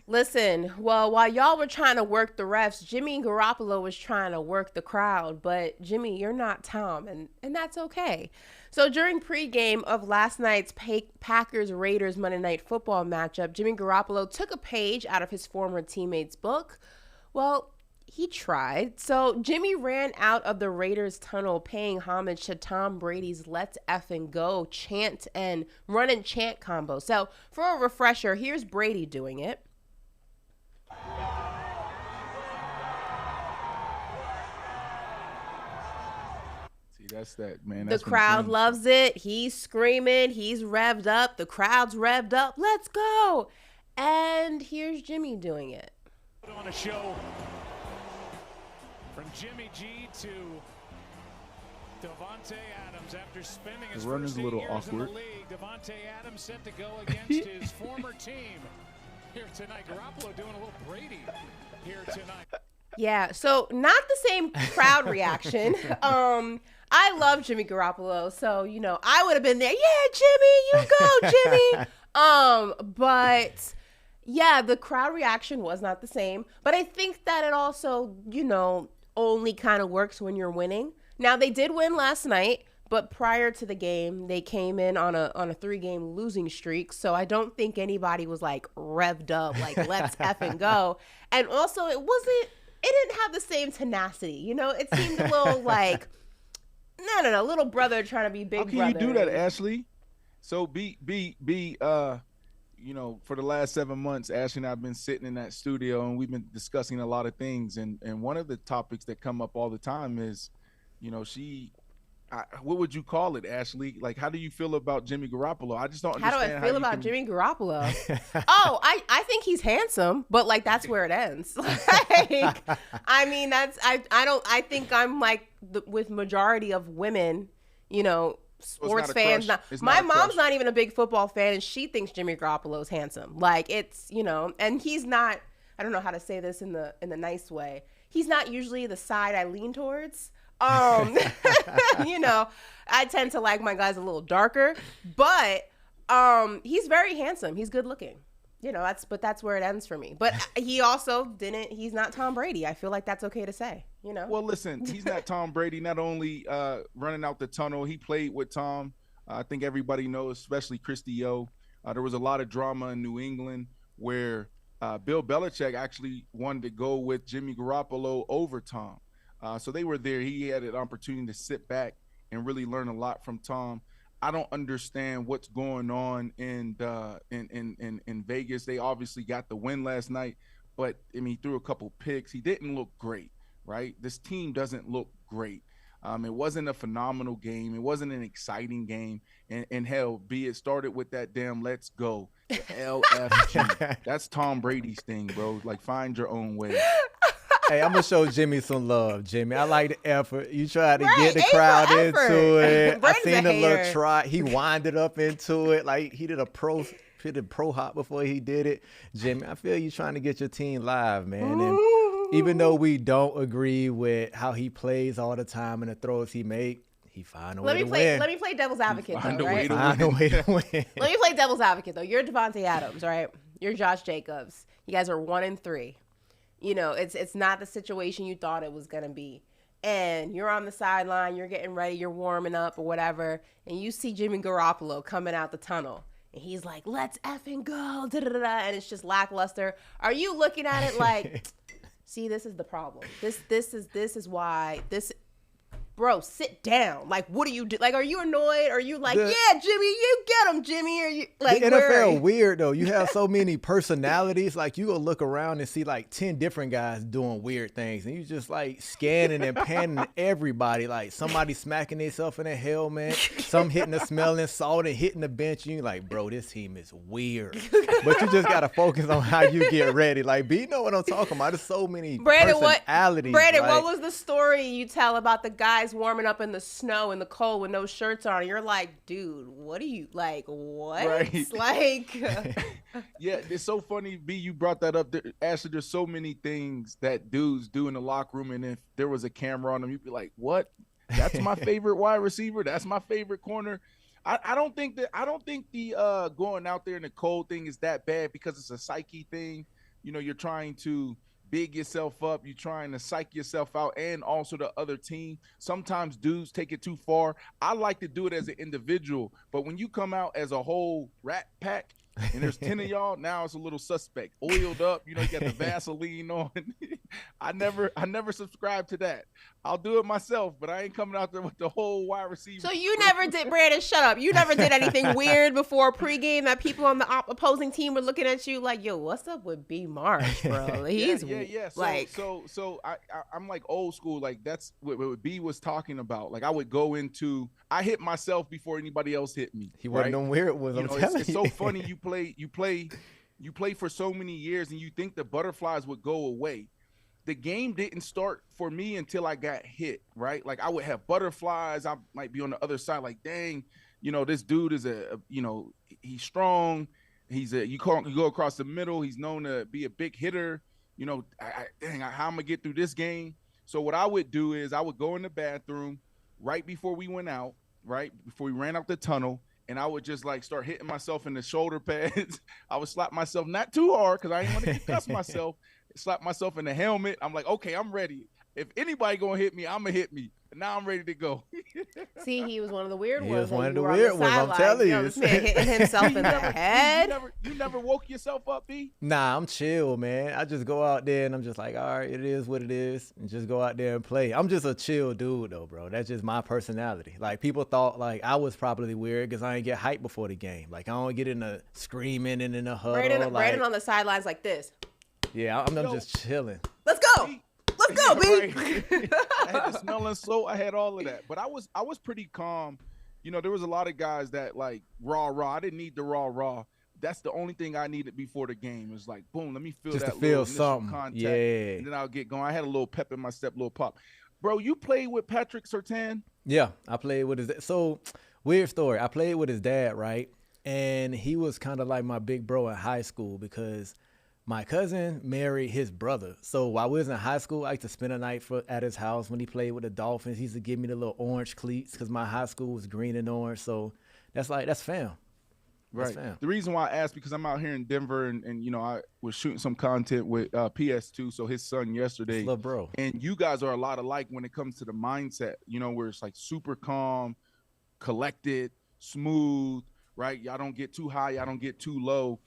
Listen, well, while y'all were trying to work the refs, Jimmy Garoppolo was trying to work the crowd. But Jimmy, you're not Tom, and that's okay. So during pregame of last night's Packers-Raiders Monday Night Football matchup, Jimmy Garoppolo took a page out of his former teammate's book. Well, he tried. So Jimmy ran out of the Raiders tunnel paying homage to Tom Brady's "Let's effing go" chant and run and chant combo. So for a refresher, here's Brady doing it. See, that's that, man. The crowd loves it. He's screaming. He's revved up. The crowd's revved up. Let's go. And here's Jimmy doing it. On a show from Jimmy G to Davante Adams, after spending his The run first is a 8 little years awkward. in the league, Davante Adams set to go against his former team here tonight. Garoppolo doing a little Brady here tonight. Yeah, so not the same crowd reaction. I love Jimmy Garoppolo, so I would have been there. Yeah, Jimmy, you go, Jimmy. But yeah, the crowd reaction was not the same. But I think that it also, only kind of works when you're winning. Now they did win last night, but prior to the game, they came in on a 3-game losing streak. So I don't think anybody was like revved up, like let's effing go. And also, it didn't have the same tenacity. It seemed a little like, no, little brother trying to be big brother. How can you do that, Ashley? So for the last 7 months, Ashley and I have been sitting in that studio and we've been discussing a lot of things. And one of the topics that come up all the time is, what would you call it, Ashley? Like, how do you feel about Jimmy Garoppolo? I just don't understand. How do I feel about Jimmy Garoppolo? I think he's handsome, but like that's where it ends. I think I'm like with majority of women, sports fans. My mom's not even a big football fan, and she thinks Jimmy Garoppolo is handsome. Like it's and he's not. I don't know how to say this in the nice way. He's not usually the side I lean towards. I tend to like my guys a little darker, but he's very handsome. He's good looking. That's where it ends for me. But he's not Tom Brady. I feel like that's okay to say, Well, listen, he's not Tom Brady. Not only running out the tunnel, he played with Tom. I think everybody knows, especially Christy O. There was a lot of drama in New England where Bill Belichick actually wanted to go with Jimmy Garoppolo over Tom. So they were there. He had an opportunity to sit back and really learn a lot from Tom. I don't understand what's going on in Vegas. They obviously got the win last night, but he threw a couple picks. He didn't look great, right? This team doesn't look great. It wasn't a phenomenal game. It wasn't an exciting game. And hell, it started with that damn let's go, the LFG. That's Tom Brady's thing, bro. Like, find your own way. Hey, I'm going to show Jimmy some love, Jimmy. I like the effort. You tried to get the crowd into it. I seen the little try. He winded up into it. Like, he did a pro hop before he did it. Jimmy, I feel you trying to get your team live, man. And even though we don't agree with how he plays all the time and the throws he makes, he find a way to win. Let me play devil's advocate, though, right? Find a way to win. Let me play devil's advocate, though. You're Davante Adams, right? You're Josh Jacobs. You guys are 1-3. It's not the situation you thought it was going to be. And you're on the sideline, you're getting ready, you're warming up or whatever, and you see Jimmy Garoppolo coming out the tunnel. And he's like, let's effing go, da-da-da-da, and it's just lackluster. Are you looking at it like, see, this is the problem. This is why this... Bro, sit down. Like, what do you do? Like, are you annoyed? Are you like, yeah, Jimmy, you get him, Jimmy? Or you like, the NFL weird though. You have so many personalities. Like, you go look around and see like 10 different guys doing weird things, and you just like scanning and panning everybody. Like somebody smacking themselves in a helmet, some hitting the smelling salt and hitting the bench. And you're like, bro, this team is weird. But you just gotta focus on how you get ready. Like, B, you know what I'm talking about? There's so many personalities. Brandon, what was the story you tell about the guys warming up in the snow and the cold with no shirts on? You're like, dude, what are you like? What? Right. Like, yeah, it's so funny. B, you brought that up. Ashley, there's so many things that dudes do in the locker room, and if there was a camera on them, you'd be like, what? That's my favorite wide receiver. That's my favorite corner. I don't think the going out there in the cold thing is that bad because it's a psyche thing. You're trying to big yourself up, you're trying to psych yourself out, and also the other team. Sometimes dudes take it too far. I like to do it as an individual, but when you come out as a whole rat pack and there's 10 of y'all, now it's a little suspect. Oiled up, you got the Vaseline on. I never subscribe to that. I'll do it myself, but I ain't coming out there with the whole wide receiver. So you never did, Brandon, shut up. You never did anything weird before pregame that people on the opposing team were looking at you like, yo, what's up with B Marsh, bro? He's yeah. So I'm like old school. Like that's what B was talking about. Like I hit myself before anybody else hit me. He wasn't on where it was. It's so funny. You play for so many years and you think the butterflies would go away. the game didn't start for me until I got hit, right? Like I would have butterflies. I might be on the other side like, dang, this dude is he's strong. You go across the middle. He's known to be a big hitter. How am I going to get through this game? So what I would do is I would go in the bathroom right before we went out, right before we ran out the tunnel, and I would just like start hitting myself in the shoulder pads. I would slap myself, not too hard because I didn't want to concuss myself. Slap myself in the helmet. I'm like, okay, I'm ready. If anybody gonna hit me, I'm gonna hit me. Now I'm ready to go. See, he was one of the weird ones. He was one of the weird ones. I'm telling you. This man hitting himself in the head. You never woke yourself up, B? Nah, I'm chill, man. I just go out there and I'm just like, all right, it is what it is, and just go out there and play. I'm just a chill dude, though, bro. That's just my personality. Like, people thought, like, I was probably weird because I didn't get hyped before the game. Like, I don't get in the screaming and in the huddle. Brandon on the sidelines like this. Yeah, I'm just chilling. Let's go. Let's go, B. Right. I had the smelling salt. I had all of that. But I was pretty calm. There was a lot of guys that like raw. I didn't need the raw. That's the only thing I needed before the game. It was like, boom, let me feel just that to feel little something. Contact, yeah. And then I'll get going. I had a little pep in my step, little pop. Bro, you played with Patrick Surtain? Yeah, I played with his. So, weird story. I played with his dad, right? And he was kind of like my big bro in high school because my cousin married his brother. So while we was in high school, I used to spend a night at his house when he played with the Dolphins. He used to give me the little orange cleats because my high school was green and orange. So that's fam. Right. The reason why I asked, because I'm out here in Denver and I was shooting some content with PS2, so his son yesterday. Little bro. And you guys are a lot alike when it comes to the mindset, where it's like super calm, collected, smooth, right? Y'all don't get too high, y'all don't get too low.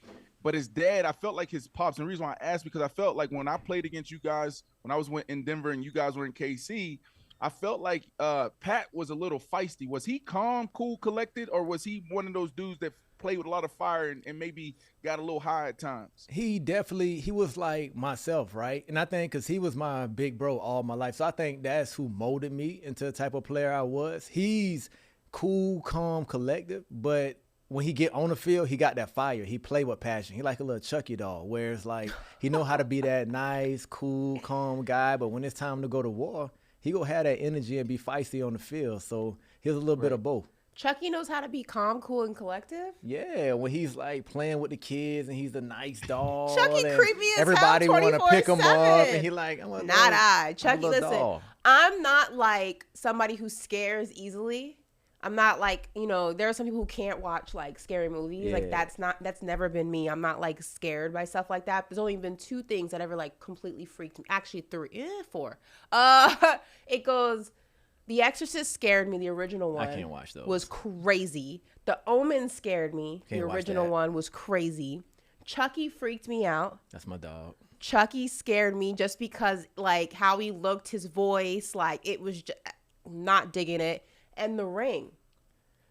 But his dad, I felt like his pops, and the reason why I asked, because I felt like when I played against you guys, when I was in Denver and you guys were in KC, I felt like Pat was a little feisty. Was he calm, cool, collected, or was he one of those dudes that played with a lot of fire and maybe got a little high at times? He was like myself, right? And I think because he was my big bro all my life. So I think that's who molded me into the type of player I was. He's cool, calm, collected, but when he get on the field, he got that fire. He play with passion. He like a little Chucky doll, where it's like he know how to be that nice, cool, calm guy. But when it's time to go to war, he gonna have that energy and be feisty on the field. So he's a little bit of both. Chucky knows how to be calm, cool, and collective? Yeah, when he's like playing with the kids and he's the nice dog. Chucky creepy as everybody hell, want to pick him up and he like, Chucky, listen, I'm not like somebody who scares easily. I'm not like, there are some people who can't watch like scary movies. Yeah. Like that's never been me. I'm not like scared by stuff like that. There's only been 2 things that ever like completely freaked me. Actually 4. It goes, The Exorcist scared me. The original one. I can't watch those. Was crazy. The Omen scared me. The original one was crazy. Chucky freaked me out. That's my dog. Chucky scared me just because like how he looked, his voice, like it was just not digging it. And The Ring.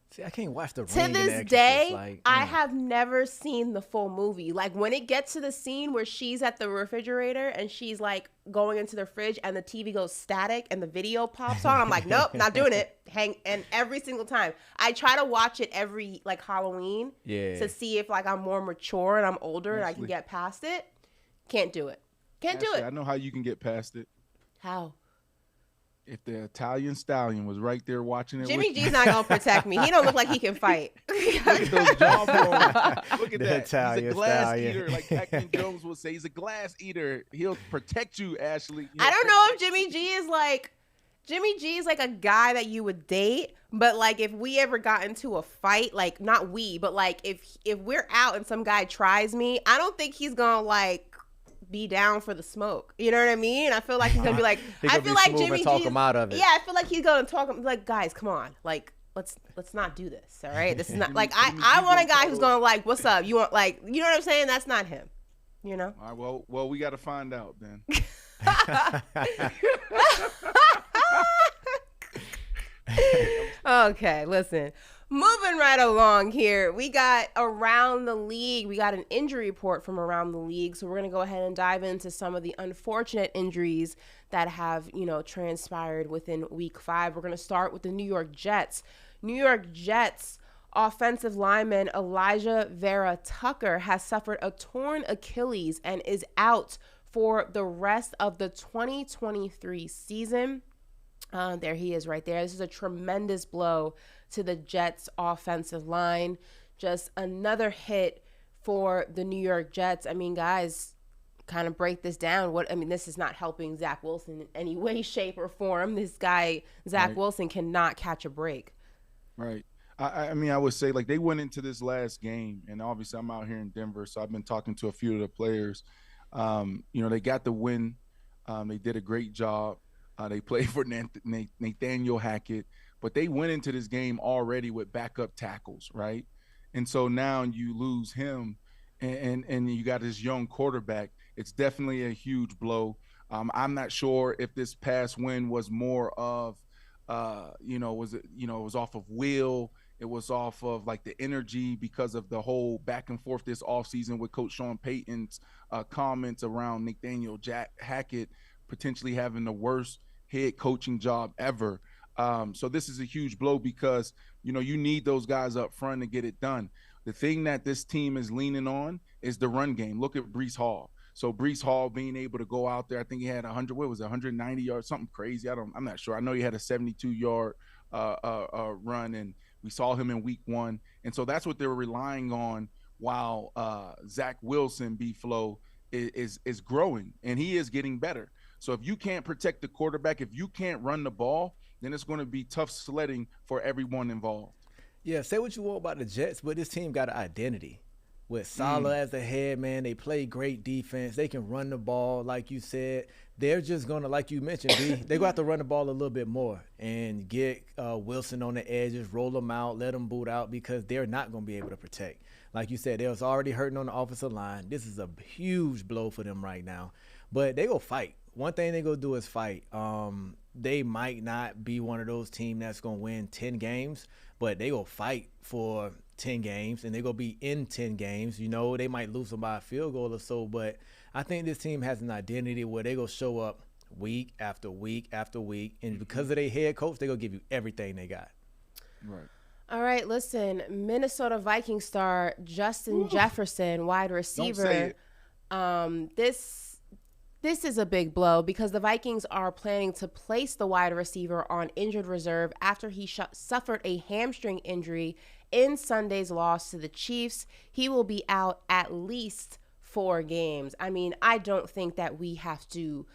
See, I can't watch The Ring. To this day, I have never seen the full movie. Like when it gets to the scene where she's at the refrigerator and she's like going into the fridge and the TV goes static and the video pops on, I'm like, nope, not doing it. And every single time I try to watch it every like Halloween to see if like I'm more mature and I'm older and I can get past it. Can't do it. Can't do it. I know how you can get past it. How? If the Italian stallion was right there watching it, Jimmy G's not gonna protect me. He don't look like he can fight. Look at those jawbones. Look at that. Italian He's a glass stallion. eater, like Captain Jones would say. He's a glass eater. He'll protect you, Ashley. I don't know if Jimmy G is like a guy that you would date, but like if we ever got into a fight, like not we, but like if we're out and some guy tries me, I don't think he's gonna like be down for the smoke. You know what I mean? I feel like he's gonna be like, I feel like Jimmy G talk him out of it. Yeah, I feel like he's gonna talk him like, guys, come on, like let's not do this. All right, this is not like I want a guy who's gonna like, what's up? You want like, you know what I'm saying? That's not him. You know? All right, well, we got to find out then. Okay, listen. Moving right along here, we got around the league. We got an injury report from around the league. So we're going to go ahead and dive into some of the unfortunate injuries that have, transpired within week 5. We're going to start with the New York Jets. New York Jets offensive lineman Elijah Vera Tucker has suffered a torn Achilles and is out for the rest of the 2023 season. There he is right there. This is a tremendous blow to the Jets offensive line. Just another hit for the New York Jets. I mean, guys, kind of break this down. This is not helping Zach Wilson in any way, shape, or form. This guy, Zach Wilson, cannot catch a break. Right. I mean, I would say, like, they went into this last game, and obviously I'm out here in Denver, so I've been talking to a few of the players. They got the win. They did a great job. They played for Nathaniel Hackett, but they went into this game already with backup tackles, right? And so now you lose him, and you got this young quarterback. It's definitely a huge blow. I'm not sure if this past win was more of, it was off of will. It was off of like the energy because of the whole back and forth this offseason with Coach Sean Payton's comments around Nathaniel Hackett potentially having the worst head coaching job ever. So this is a huge blow because, you need those guys up front to get it done. The thing that this team is leaning on is the run game. Look at Breece Hall. So Breece Hall being able to go out there, I think he had 190 yards, something crazy. I'm not sure. I know he had a 72-yard run, and we saw him in week 1. And so that's what they're relying on while Zach Wilson, B-Flow, is growing, and he is getting better. So if you can't protect the quarterback, if you can't run the ball, then it's going to be tough sledding for everyone involved. Yeah, say what you want about the Jets, but this team got an identity. With Salah as the head man, they play great defense. They can run the ball, like you said. They're just going to, like you mentioned, they're going to have to run the ball a little bit more and get Wilson on the edges, roll them out, let them boot out because they're not going to be able to protect. Like you said, they was already hurting on the offensive line. This is a huge blow for them right now. But they go fight. One thing they go do is fight. They might not be one of those teams that's going to win 10 games, but they will fight for 10 games, and they're going to be in 10 games. They might lose them by a field goal or so, but I think this team has an identity where they going to show up week after week after week, and because of their head coach, they're going to give you everything they got. Right. All right, listen, Minnesota Vikings star Justin Jefferson, wide receiver. This is a big blow because the Vikings are planning to place the wide receiver on injured reserve after he suffered a hamstring injury in Sunday's loss to the Chiefs. He will be out at least 4 games. I mean, I don't think that we have to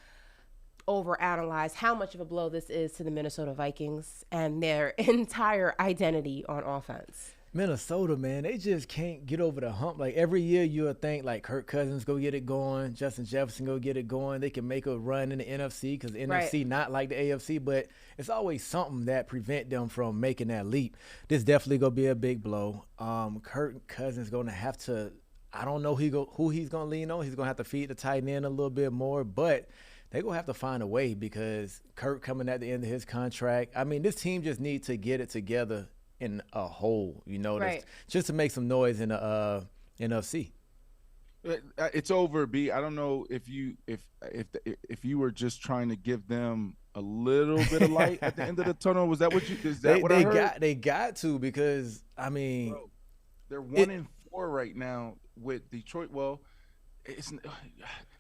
overanalyze how much of a blow this is to the Minnesota Vikings and their entire identity on offense. Minnesota, man, they just can't get over the hump. Like every year you'll think like Kirk Cousins go get it going, Justin Jefferson go get it going. They can make a run in the NFC because the NFC not like the AFC, but it's always something that prevent them from making that leap. This definitely going to be a big blow. Kirk Cousins going to have to, I don't know who he's going to lean on. He's going to have to feed the tight end a little bit more, but they're going to have to find a way because Kirk coming at the end of his contract. I mean, this team just needs to get it together in a whole, just to make some noise in the NFC. It's over, B. I don't know if you were just trying to give them a little bit of light at the end of the tunnel. Was that what you? Is that what I heard? They got to because I mean, bro, they're 1-4 right now with Detroit. Well,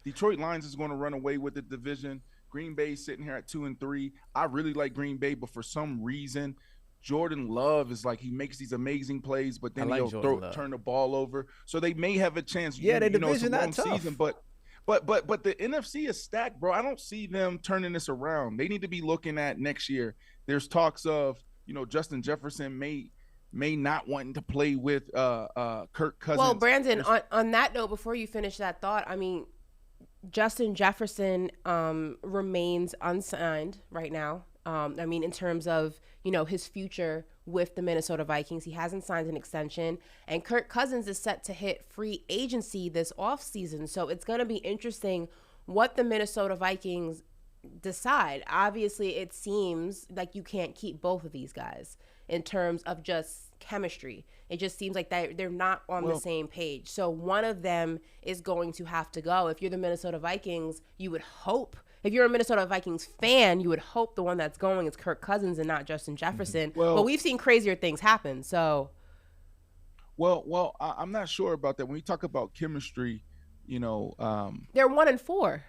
Detroit Lions is going to run away with the division. Green Bay sitting here at 2-3. I really like Green Bay, but for some reason, Jordan Love is like he makes these amazing plays, but then he'll turn the ball over. So they may have a chance. Yeah, the division not tough. Season, but the NFC is stacked, bro. I don't see them turning this around. They need to be looking at next year. There's talks of Justin Jefferson may not wanting to play with Kirk Cousins. Well, Brandon, on that note, before you finish that thought, I mean, Justin Jefferson remains unsigned right now. I mean, in terms of, his future with the Minnesota Vikings, he hasn't signed an extension, and Kirk Cousins is set to hit free agency this offseason. So it's going to be interesting what the Minnesota Vikings decide. Obviously, it seems like you can't keep both of these guys in terms of just chemistry. It just seems like they're not on the same page. So one of them is going to have to go. If you're the Minnesota Vikings, you would hope. If you're a Minnesota Vikings fan, you would hope the one that's going is Kirk Cousins and not Justin Jefferson. But we've seen crazier things happen. So, I'm not sure about that. When you talk about chemistry, They're 1-4.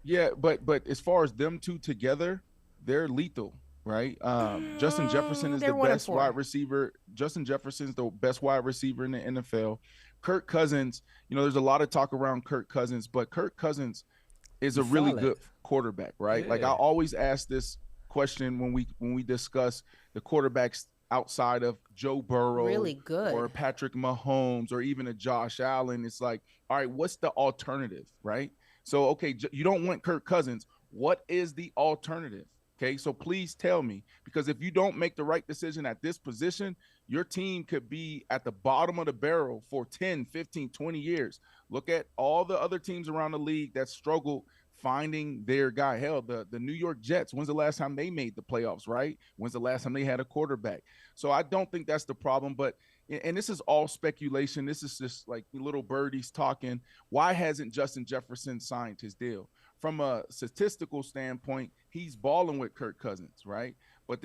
Yeah, but as far as them two together, they're lethal, right? Justin Jefferson is They're the 1-4. best wide receiver. Justin Jefferson's the best wide receiver in the NFL. Kirk Cousins, there's a lot of talk around Kirk Cousins, but Kirk Cousins is a really solid. good quarterback, right? Yeah. Like I always ask this question when we discuss the quarterbacks outside of Joe Burrow, really good, or Patrick Mahomes, or even a Josh Allen. It's like, all right, what's the alternative, right? So, okay, you don't want Kirk Cousins. What is the alternative? Okay, so please tell me, because if you don't make the right decision at this position, your team could be at the bottom of the barrel for 10, 15, 20 years. Look at all the other teams around the league that struggle finding their guy. Hell, the New York Jets, when's the last time they made the playoffs, right? When's the last time they had a quarterback? So I don't think that's the problem, but and this is all speculation. This is just like little birdies talking. Why hasn't Justin Jefferson signed his deal? From a statistical standpoint, he's balling with Kirk Cousins, right? But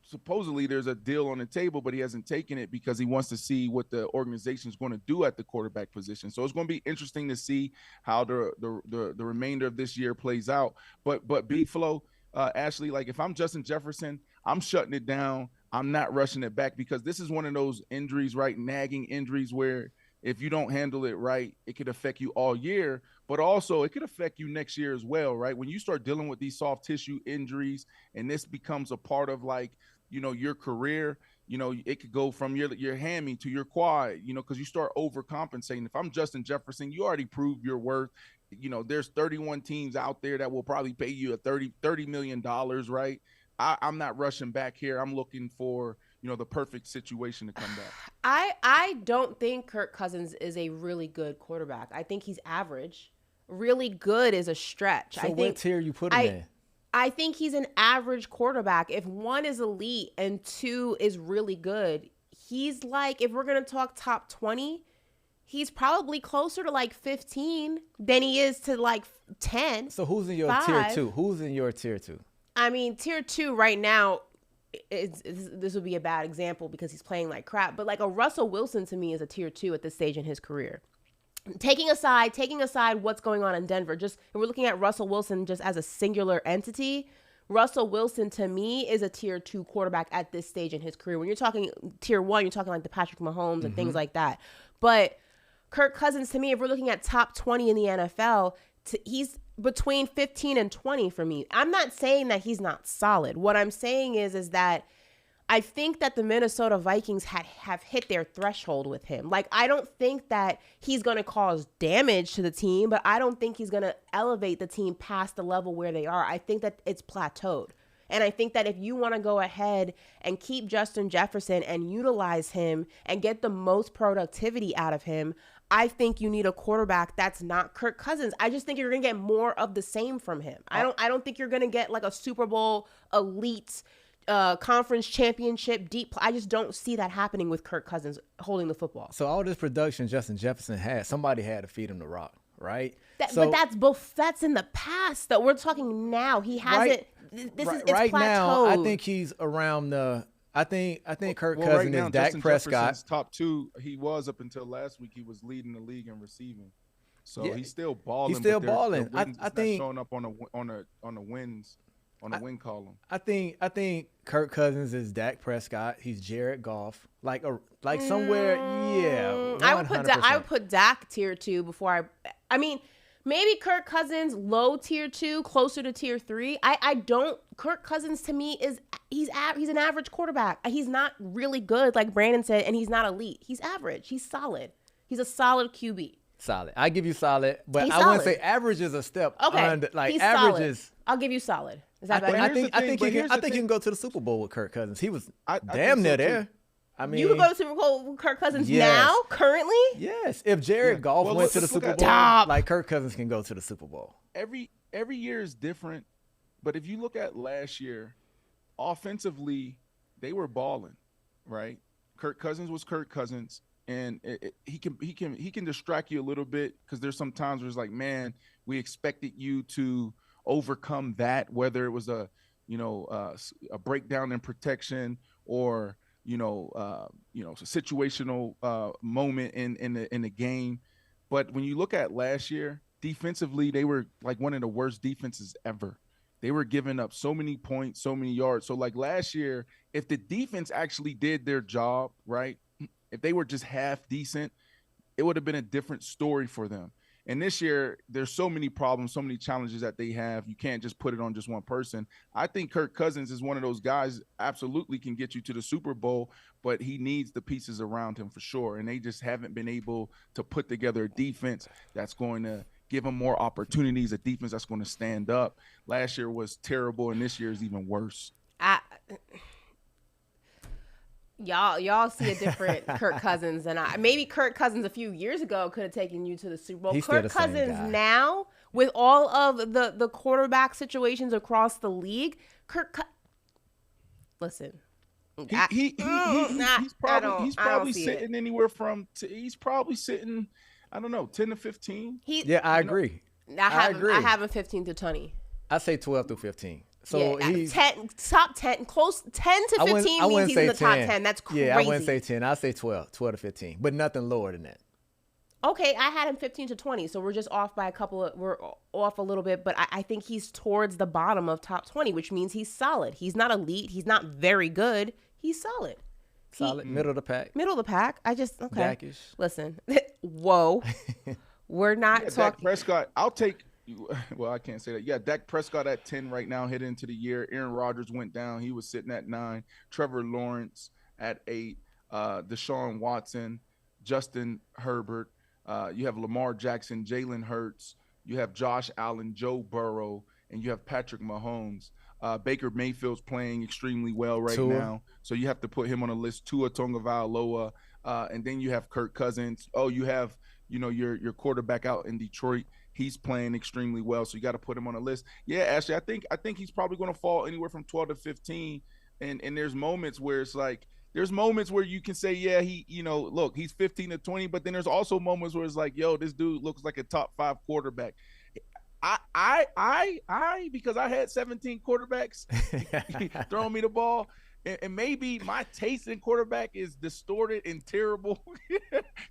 supposedly there's a deal on the table, but he hasn't taken it because he wants to see what the organization is going to do at the quarterback position. So it's going to be interesting to see how the remainder of this year plays out. But B-Flow, Ashley, like if I'm Justin Jefferson, I'm shutting it down. I'm not rushing it back, because this is one of those injuries, right? Nagging injuries where if you don't handle it right, it could affect you all year, but also it could affect you next year as well, right? When you start dealing with these soft tissue injuries and this becomes a part of your career, it could go from your hammy to your quad, because you start overcompensating. If I'm Justin Jefferson, you already proved your worth. There's 31 teams out there that will probably pay you a $30 million, right? I'm not rushing back here. I'm looking for, the perfect situation to come back. I don't think Kirk Cousins is a really good quarterback. I think he's average. Really good is a stretch. So what tier you put him in? I think he's an average quarterback. If one is elite and two is really good, he's like, if we're going to talk top 20, he's probably closer to like 15 than he is to like 10. So who's in your tier 2? Who's in your tier 2? I mean, tier 2 right now, this would be a bad example because he's playing like crap, but like a Russell Wilson to me is a tier 2 at this stage in his career. Taking aside what's going on in Denver, just if we're looking at Russell Wilson just as a singular entity, Russell Wilson to me is a tier 2 quarterback at this stage in his career. When you're talking tier 1, you're talking like the Patrick Mahomes and things like that. But Kirk Cousins to me, if we're looking at top 20 in the NFL, he's between 15 and 20 for me. I'm not saying that he's not solid. What I'm saying is that I think that the Minnesota Vikings have hit their threshold with him. Like, I don't think that he's going to cause damage to the team, but I don't think he's going to elevate the team past the level where they are. I think that it's plateaued. And I think that if you want to go ahead and keep Justin Jefferson and utilize him and get the most productivity out of him, I think you need a quarterback that's not Kirk Cousins. I just think you're going to get more of the same from him. I don't think you're going to get like a Super Bowl elite conference championship deep. I just don't see that happening with Kirk Cousins holding the football. So all this production Justin Jefferson had, somebody had to feed him the rock, right? But that's in the past that we're talking now. He hasn't. It's right plateaued. Now. I think he's around the. I think Kirk Cousins right now, is Dak Justin Prescott. Jefferson's top 2. He was up until last week. He was leading the league in receiving. So he's still balling. He's still balling. I think showing up on the wins. On the win column. I think Kirk Cousins is Dak Prescott. He's Jared Goff. Like somewhere, yeah. 100%. I would put Dak tier 2 before I mean, maybe Kirk Cousins low tier 2, closer to tier 3. Kirk Cousins to me he's an average quarterback. He's not really good, like Brandon said, and he's not elite. He's average. He's solid. He's a solid QB. Solid. I give you solid, but He's I wouldn't say average is a step. Okay. Like he's average solid. is. I'll give you solid. Is that better? I think he can go to the Super Bowl with Kirk Cousins. He was damn near there. I mean, you could go to Super Bowl with Kirk Cousins now, currently? Yes. If Jared Goff went to the Super Bowl, like Kirk Cousins can go to the Super Bowl. Every year is different, but if you look at last year, offensively, they were balling, right? Kirk Cousins was Kirk Cousins, and he can distract you a little bit because there's some times where it's like, man, we expected you to overcome that, whether it was a breakdown in protection or a situational moment in the game. But when you look at last year, defensively, they were like one of the worst defenses ever. They were giving up so many points, so many yards. So like last year, if the defense actually did their job, right, if they were just half decent, it would have been a different story for them. And this year, there's so many problems, so many challenges that they have. You can't just put it on just one person. I think Kirk Cousins is one of those guys, absolutely can get you to the Super Bowl, but he needs the pieces around him for sure. And they just haven't been able to put together a defense that's going to give him more opportunities, a defense that's going to stand up. Last year was terrible, and this year is even worse. Y'all see a different Kirk Cousins than I. Maybe Kirk Cousins a few years ago could have taken you to the Super Bowl. He's Kirk Cousins now, with all of the quarterback situations across the league, listen. He's probably sitting anywhere from he's probably sitting, I don't know, 10 to 15. I agree. I have him 15 to 20. I say 12 through 15. So he's 10, top 10, close 10 to 15 means he's in the top 10. That's crazy. Yeah, I wouldn't say 10. I'd say 12 to 15, but nothing lower than that. Okay, I had him 15 to 20, so we're just off by we're off a little bit, but I think he's towards the bottom of top 20, which means he's solid. He's not elite. He's not very good. He's solid. Middle of the pack. Middle of the pack. Dakish. Listen, whoa. We're not talking. Dak Prescott, I'll take. Well, I can't say that. Yeah, Dak Prescott at 10 right now, heading into the year. Aaron Rodgers went down. He was sitting at 9. Trevor Lawrence at 8. Deshaun Watson, Justin Herbert. You have Lamar Jackson, Jalen Hurts. You have Josh Allen, Joe Burrow, and you have Patrick Mahomes. Baker Mayfield's playing extremely well right now, so you have to put him on a list. Tua Tagovailoa, and then you have Kirk Cousins. Oh, you have your quarterback out in Detroit. He's playing extremely well, so you got to put him on a list. Yeah, Ashley, I think he's probably going to fall anywhere from 12 to 15. And there's moments where it's like there's moments where you can say, yeah, look, he's 15 to 20, but then there's also moments where it's like, yo, this dude looks like a top 5 quarterback. I because I had 17 quarterbacks throwing me the ball, and maybe my taste in quarterback is distorted and terrible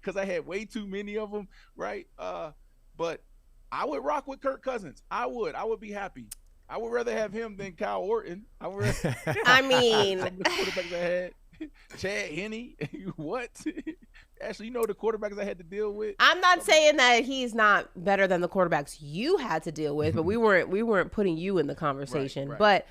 because I had way too many of them, right? But I would rock with Kirk Cousins. I would be happy. I would rather have him than Kyle Orton. I mean, the quarterbacks I had. Chad Henne, what? Ashley, you know the quarterbacks I had to deal with. I'm not saying that he's not better than the quarterbacks you had to deal with, but we weren't putting you in the conversation. But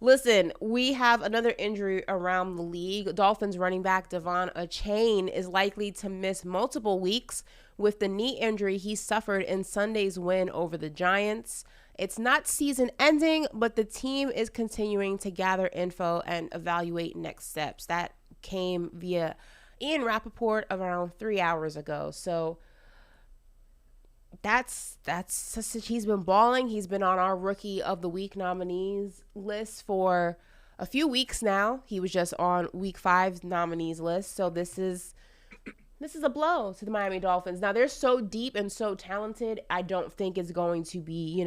listen, we have another injury around the league. Dolphins running back Devon Achane is likely to miss multiple weeks with the knee injury he suffered in Sunday's win over the Giants. It's not season ending, but the team is continuing to gather info and evaluate next steps. That came via Ian Rappaport around 3 hours ago. So that's he's been balling. He's been on our Rookie of the Week nominees list for a few weeks now. He was just on Week 5's nominees list. So this is a blow to the Miami Dolphins. Now, they're so deep and so talented, I don't think it's going to be,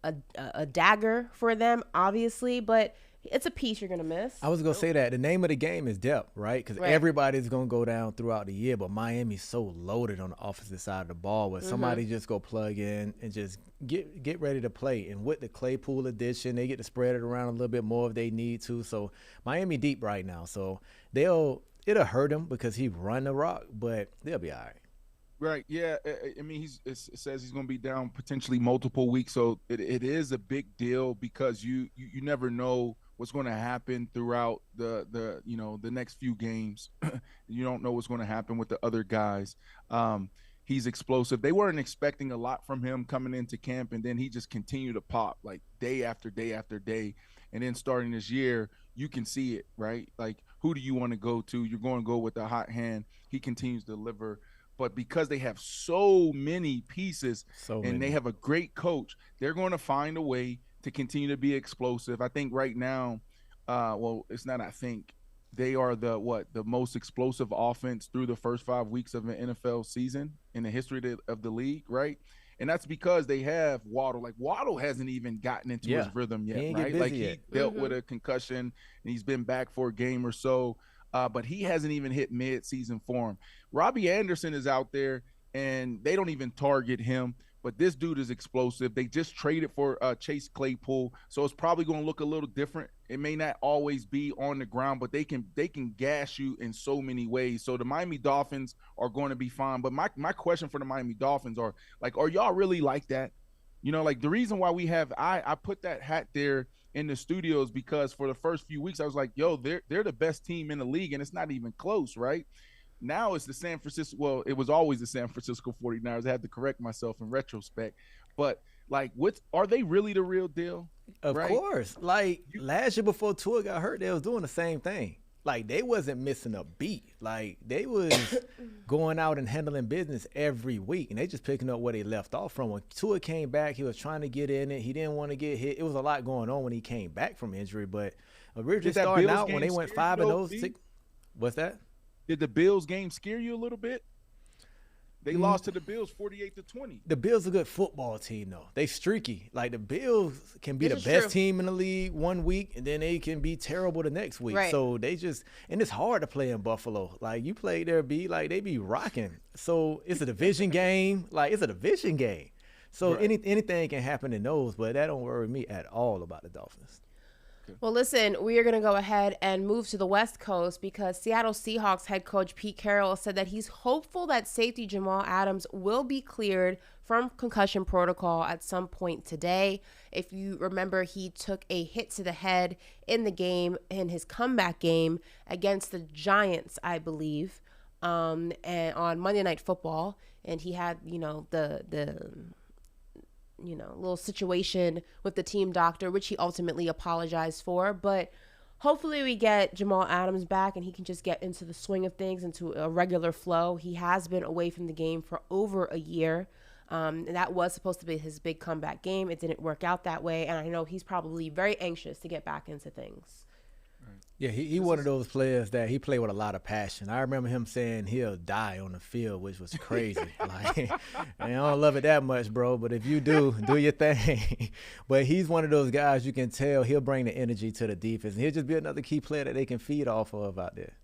a dagger for them, obviously, but it's a piece you're going to miss. I was going to say that. The name of the game is depth, right? Because everybody's going to go down throughout the year, but Miami's so loaded on the offensive side of the ball where somebody just go plug in and just get ready to play. And with the Claypool addition, they get to spread it around a little bit more if they need to. So Miami deep right now. So it'll hurt him because he run the rock, but they'll be all right. Right. Yeah. I mean, it says he's going to be down potentially multiple weeks. So it is a big deal because you never know what's going to happen throughout the next few games. You don't know what's going to happen with the other guys. He's explosive. They weren't expecting a lot from him coming into camp, and then he just continued to pop like day after day after day. And then starting this year, you can see it, right? Like, who do you want to go to? You're going to go with the hot hand. He continues to deliver. But because they have so many pieces they have a great coach, they're going to find a way to continue to be explosive. I think right now, it's not I think. They are the most explosive offense through the first 5 weeks of an NFL season in the history of the league, right? And that's because they have Waddle. Like, Waddle hasn't even gotten into his rhythm yet, right? Like, he dealt with a concussion, and he's been back for a game or so, but he hasn't even hit mid-season form. Robbie Anderson is out there. and they don't even target him. But this dude is explosive. They just traded for Chase Claypool, so it's probably going to look a little different. It may not always be on the ground, but they can gas you in so many ways. So the Miami Dolphins are going to be fine. But my question for the Miami Dolphins are y'all really like that? You know, like the reason why I put that hat there in the studios because for the first few weeks I was like, yo, they're the best team in the league, and it's not even close, right? Now it's the San Francisco. Well, it was always the San Francisco 49ers. I had to correct myself in retrospect. But, like, are they really the real deal? Of course. Like, last year before Tua got hurt, they was doing the same thing. Like, they wasn't missing a beat. Like, they was going out and handling business every week, and they just picking up where they left off from. When Tua came back, he was trying to get in it. He didn't want to get hit. It was a lot going on when he came back from injury. But originally starting out when they went 5-0. What's that? Did the Bills game scare you a little bit? They lost to the Bills 48-20. The Bills are a good football team, though. They streaky. Like, the Bills can be the best team in the league one week, and then they can be terrible the next week. Right. So they just – and it's hard to play in Buffalo. Like, you play there, like, they be rocking. So it's a division game. Like, it's a division game. So anything can happen in those, but that don't worry me at all about the Dolphins. Well, listen, we are going to go ahead and move to the West Coast because Seattle Seahawks head coach Pete Carroll said that he's hopeful that safety Jamal Adams will be cleared from concussion protocol at some point today. If you remember, he took a hit to the head in the game, in his comeback game against the Giants, I believe, and on Monday Night Football. And he had, little situation with the team doctor, which he ultimately apologized for. But hopefully we get Jamal Adams back and he can just get into the swing of things, into a regular flow. He has been away from the game for over a year. And that was supposed to be his big comeback game. It didn't work out that way. And I know he's probably very anxious to get back into things. Yeah, he one of those players that he played with a lot of passion. I remember him saying he'll die on the field, which was crazy. Like, I don't love it that much, bro, but if you do your thing. But he's one of those guys you can tell he'll bring the energy to the defense. And he'll just be another key player that they can feed off of out there.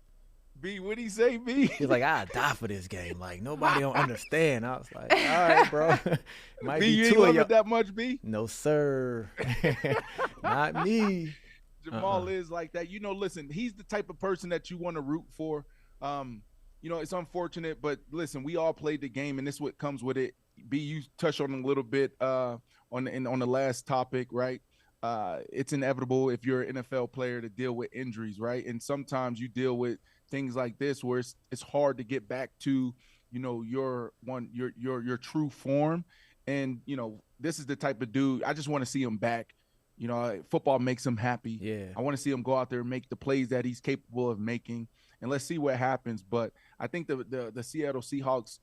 B, what'd he say, B? He's like, I'll die for this game. Like, nobody don't understand. I was like, all right, bro. Might B, you ain't love it that much, B? No, sir. Not me. Jamal is like that. Listen, he's the type of person that you want to root for. It's unfortunate, but listen, we all played the game, and this is what comes with it. B, you touched on a little bit on the last topic, right? It's inevitable if you're an NFL player to deal with injuries, right? And sometimes you deal with things like this where it's hard to get back to, your true form. And, this is the type of dude, I just want to see him back. Football makes him happy. Yeah. I want to see him go out there and make the plays that he's capable of making, and let's see what happens. But I think the Seattle Seahawks,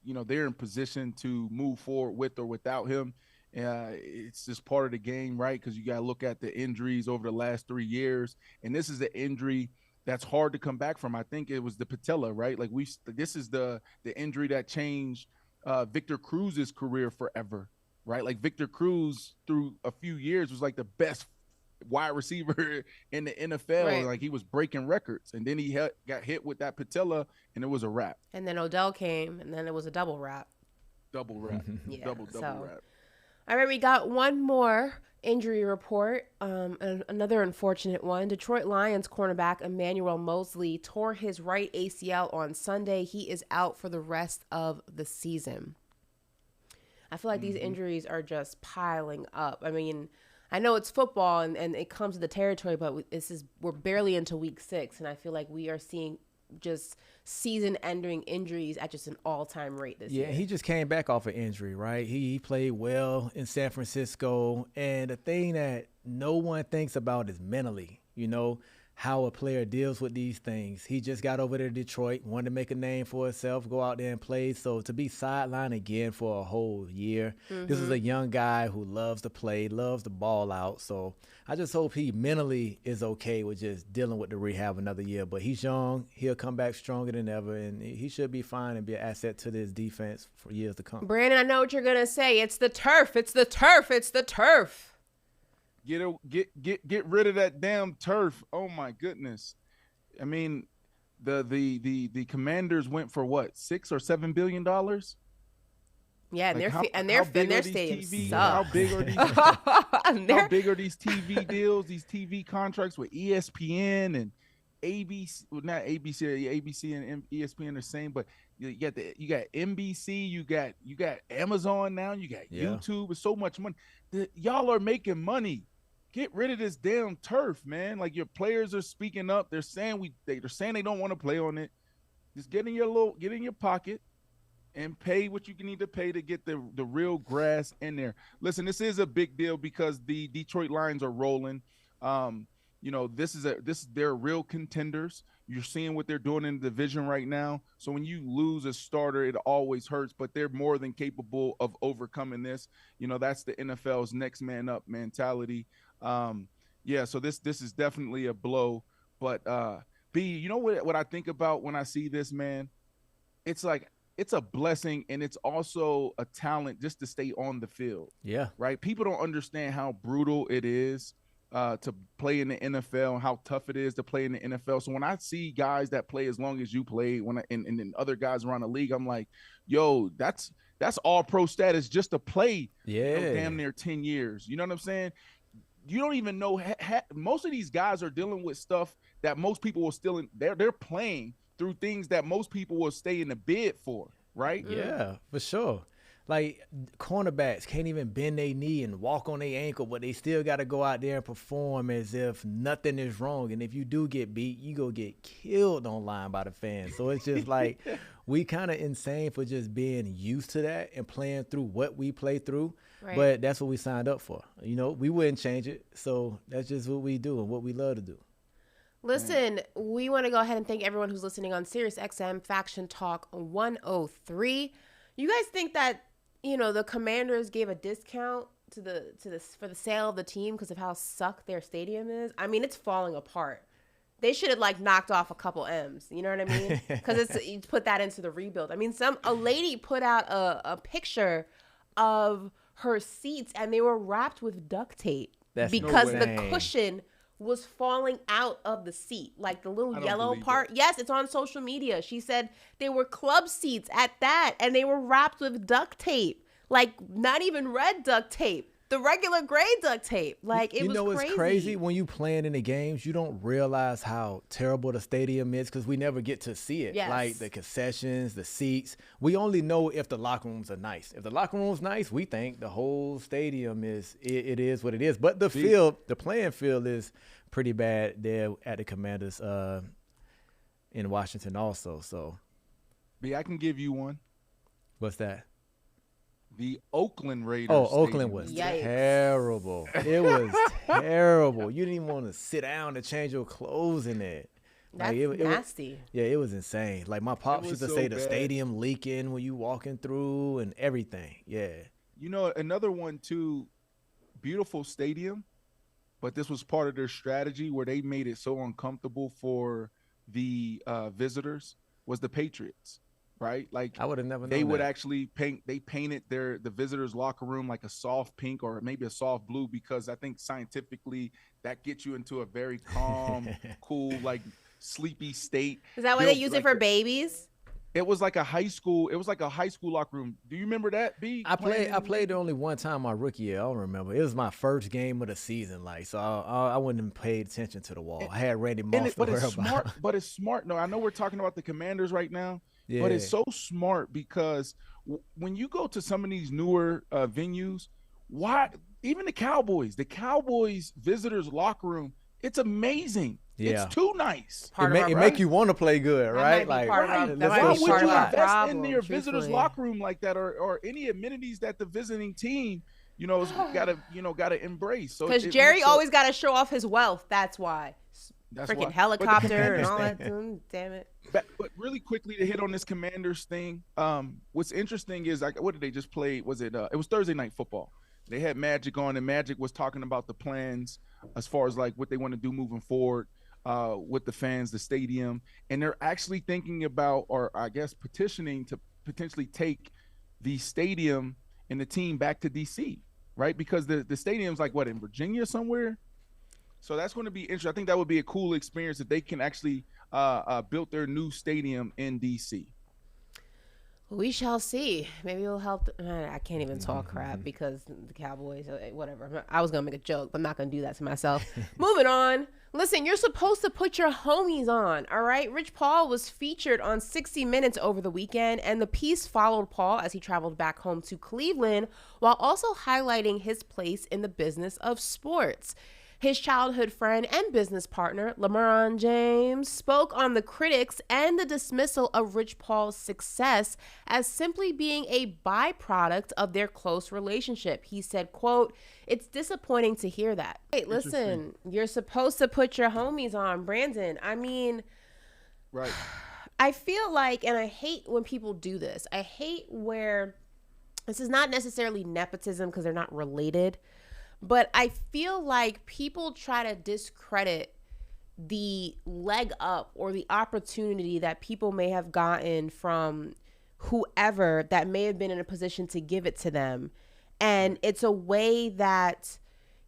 they're in position to move forward with or without him. It's just part of the game, right? Because you got to look at the injuries over the last 3 years, and this is an injury that's hard to come back from. I think it was the patella, right? Like this is the injury that changed Victor Cruz's career forever. Right, like Victor Cruz through a few years was like the best wide receiver in the NFL. Right. Like he was breaking records, and then he got hit with that patella, and it was a wrap. And then Odell came, and then it was a double wrap. Double wrap. Yeah, double wrap. All right, we got one more injury report, another unfortunate one. Detroit Lions cornerback Emmanuel Mosley tore his right ACL on Sunday. He is out for the rest of the season. I feel like these injuries are just piling up. I mean, I know it's football and it comes to the territory, but we're barely into week 6, and I feel like we are seeing just season-ending injuries at just an all-time rate this year. Yeah, he just came back off an injury, right? He played well in San Francisco, and the thing that no one thinks about is mentally, how a player deals with these things. He just got over there to Detroit, wanted to make a name for himself, go out there and play. So to be sidelined again for a whole year, this is a young guy who loves to play, loves the ball out. So I just hope he mentally is okay with just dealing with the rehab another year. But he's young. He'll come back stronger than ever, and he should be fine and be an asset to this defense for years to come. Brandon, I know what you're going to say. It's the turf. It's the turf. It's the turf. Get rid of that damn turf. Oh my goodness. I mean, the Commanders went for what, $6 or $7 billion Yeah, and Like, their stadiums suck. How big are these? How big are these TV deals? These TV contracts with ESPN and ABC? Well, not ABC. ABC and ESPN are the same, but you got NBC. You got Amazon now. You got YouTube. It's so much money. Y'all are making money. Get rid of this damn turf, man. Like, your players are speaking up. They're saying they don't want to play on it. Just get in your pocket and pay what you need to pay to get the real grass in there. Listen, this is a big deal because the Detroit Lions are rolling. They're real contenders. You're seeing what they're doing in the division right now. So when you lose a starter, it always hurts, but they're more than capable of overcoming this. That's the NFL's next man up mentality. So this is definitely a blow. But B, you know what I think about when I see this, man? It's like, it's a blessing, and it's also a talent just to stay on the field. Yeah. Right? People don't understand how brutal it is to play in the NFL and how tough it is to play in the NFL. So when I see guys that play as long as you played, and then other guys around the league, I'm like, yo, that's all pro status just to play damn near 10 years. You know what I'm saying? You don't even know. Most of these guys are dealing with stuff that most people will still – they're playing through things that most people will stay in the bid for, right? Yeah, for sure. Like, cornerbacks can't even bend their knee and walk on their ankle, but they still got to go out there and perform as if nothing is wrong. And if you do get beat, you go get killed online by the fans. So it's just like we kind of insane for just being used to that and playing through what we play through. Right. But that's what we signed up for. We wouldn't change it. So that's just what we do and what we love to do. Listen, we want to go ahead and thank everyone who's listening on Sirius XM Faction Talk 103. You guys think that, the Commanders gave a discount for the sale of the team because of how suck their stadium is? I mean, it's falling apart. They should have knocked off a couple M's. You know what I mean? Because you put that into the rebuild. I mean, a lady put out a picture of her seats and they were wrapped with duct tape because the cushion was falling out of the seat, like the little yellow part. Yes, it's on social media. She said they were club seats at that, and they were wrapped with duct tape, like not even red duct tape, the regular gray duct tape. Like, it was crazy. It's crazy when you playing in the games, you don't realize how terrible the stadium is because we never get to see it. Yes. Like the concessions, the seats. We only know if the locker rooms are nice. If the locker room's nice, we think the whole stadium is what it is. But the playing field is pretty bad there at the Commanders in Washington also. So, B, I can give you one. What's that? The Oakland Raiders. Oh, Oakland was terrible. It was terrible. You didn't even want to sit down to change your clothes in there. That's nasty. It was insane. Like, my pops used to say the stadium leaking when you walking through and everything. Yeah. Another one too, beautiful stadium, but this was part of their strategy where they made it so uncomfortable for the visitors, was the Patriots. Right? Like, I would have never known they would that. actually painted the visitors' locker room like a soft pink or maybe a soft blue, because I think scientifically that gets you into a very calm, cool, like sleepy state. Is that why they use it for babies? It was like a high school locker room. Do you remember that, B? I played only one time my rookie year. I don't remember. It was my first game of the season, so I wouldn't have paid attention to the wall. I had Randy Moss to worry about. But it's smart. No, I know we're talking about the Commanders right now. Yeah. But it's so smart because when you go to some of these newer venues, even the Cowboys visitors locker room, it's amazing. Yeah. It's too nice. It make you want to play good, right? Like, why would you invest in your visitors locker room like that, or any amenities that the visiting team, gotta embrace? So because Jerry always got to show off his wealth. That's why. Freaking helicopter and all that. Damn it. But really quickly to hit on this Commanders thing, what's interesting is, what did they just play? Was it was Thursday Night Football. They had Magic on, and Magic was talking about the plans as far as like what they want to do moving forward with the fans, the stadium. And they're actually thinking about, or I guess petitioning to potentially take the stadium and the team back to DC, right? Because the stadium's like, in Virginia somewhere? So that's going to be interesting. I think that would be a cool experience if they can actually build their new stadium in DC. We shall see. Maybe it'll help. I can't even talk crap because the Cowboys, whatever. I was going to make a joke, but I'm not going to do that to myself. Moving on. Listen, you're supposed to put your homies on, all right? Rich Paul was featured on 60 Minutes over the weekend, and the piece followed Paul as he traveled back home to Cleveland while also highlighting his place in the business of sports. His childhood friend and business partner, LeBron James, spoke on the critics and the dismissal of Rich Paul's success as simply being a byproduct of their close relationship. He said, quote, "It's disappointing to hear that." Hey, listen, you're supposed to put your homies on, Brandon. I mean, right. I feel like, and I hate when people do this. I hate where this is not necessarily nepotism because they're not related. But I feel like people try to discredit the leg up or the opportunity that people may have gotten from whoever that may have been in a position to give it to them. And it's a way that,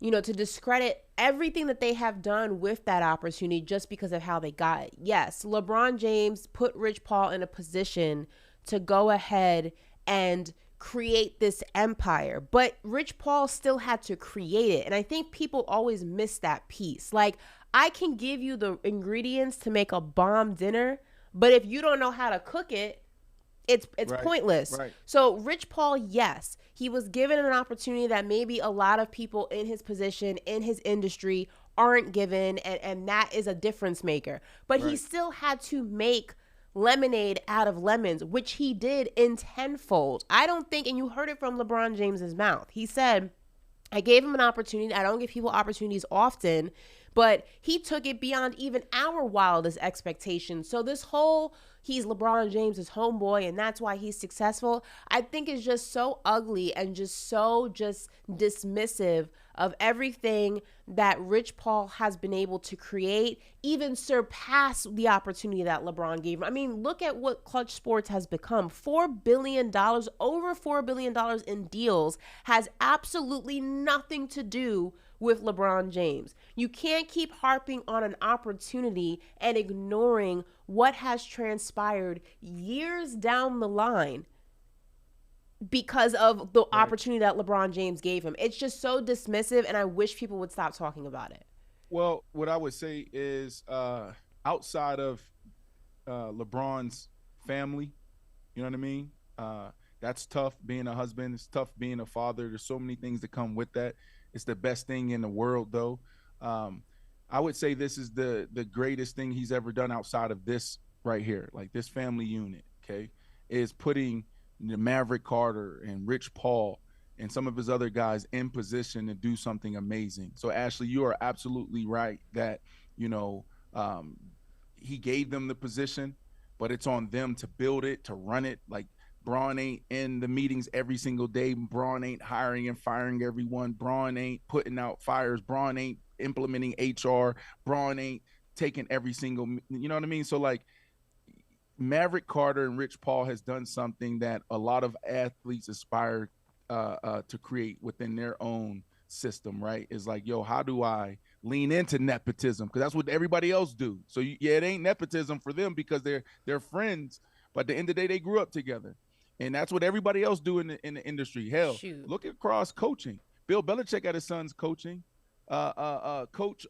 to discredit everything that they have done with that opportunity just because of how they got it. Yes, LeBron James put Rich Paul in a position to go ahead and create this empire, but Rich Paul still had to create it. And I think people always miss that piece. Like, I can give you the ingredients to make a bomb dinner, but if you don't know how to cook it, it's right, pointless. Right. So Rich Paul, yes, he was given an opportunity that maybe a lot of people in his position, in his industry, aren't given, and that is a difference maker. But he still had to make lemonade out of lemons, which he did in tenfold. I don't think, and you heard it from LeBron James's mouth. He said, I gave him an opportunity. I don't give people opportunities often, but he took it beyond even our wildest expectations. So this whole, he's LeBron James's homeboy and that's why he's successful, I think is just so ugly and just so dismissive of everything that Rich Paul has been able to create, even surpass the opportunity that LeBron gave him. I mean, look at what Clutch Sports has become. $4 billion, over $4 billion in deals has absolutely nothing to do with LeBron James. You can't keep harping on an opportunity and ignoring what has transpired years down the line because of the opportunity that LeBron James gave him. It's just so dismissive, and I wish people would stop talking about it. Well, what I would say is outside of LeBron's family, you know what I mean? That's tough being a husband. It's tough being a father. There's so many things that come with that. It's the best thing in the world, though. I would say this is the greatest thing he's ever done outside of this right here, like this family unit, okay, is putting Maverick Carter and Rich Paul and some of his other guys in position to do something amazing. So, Ashley, you are absolutely right that, he gave them the position, but it's on them to build it, to run it. Like, Braun ain't in the meetings every single day. Braun ain't hiring and firing everyone. Braun ain't putting out fires. Braun ain't implementing HR. Braun ain't taking every single, you know what I mean? So, like, Maverick Carter and Rich Paul has done something that a lot of athletes aspire to create within their own system, right? Is like, yo, how do I lean into nepotism? Because that's what everybody else do. So, it ain't nepotism for them because they're friends, but at the end of the day, they grew up together. And that's what everybody else do in the industry. Hell, look across coaching. Bill Belichick got his sons coaching. Coach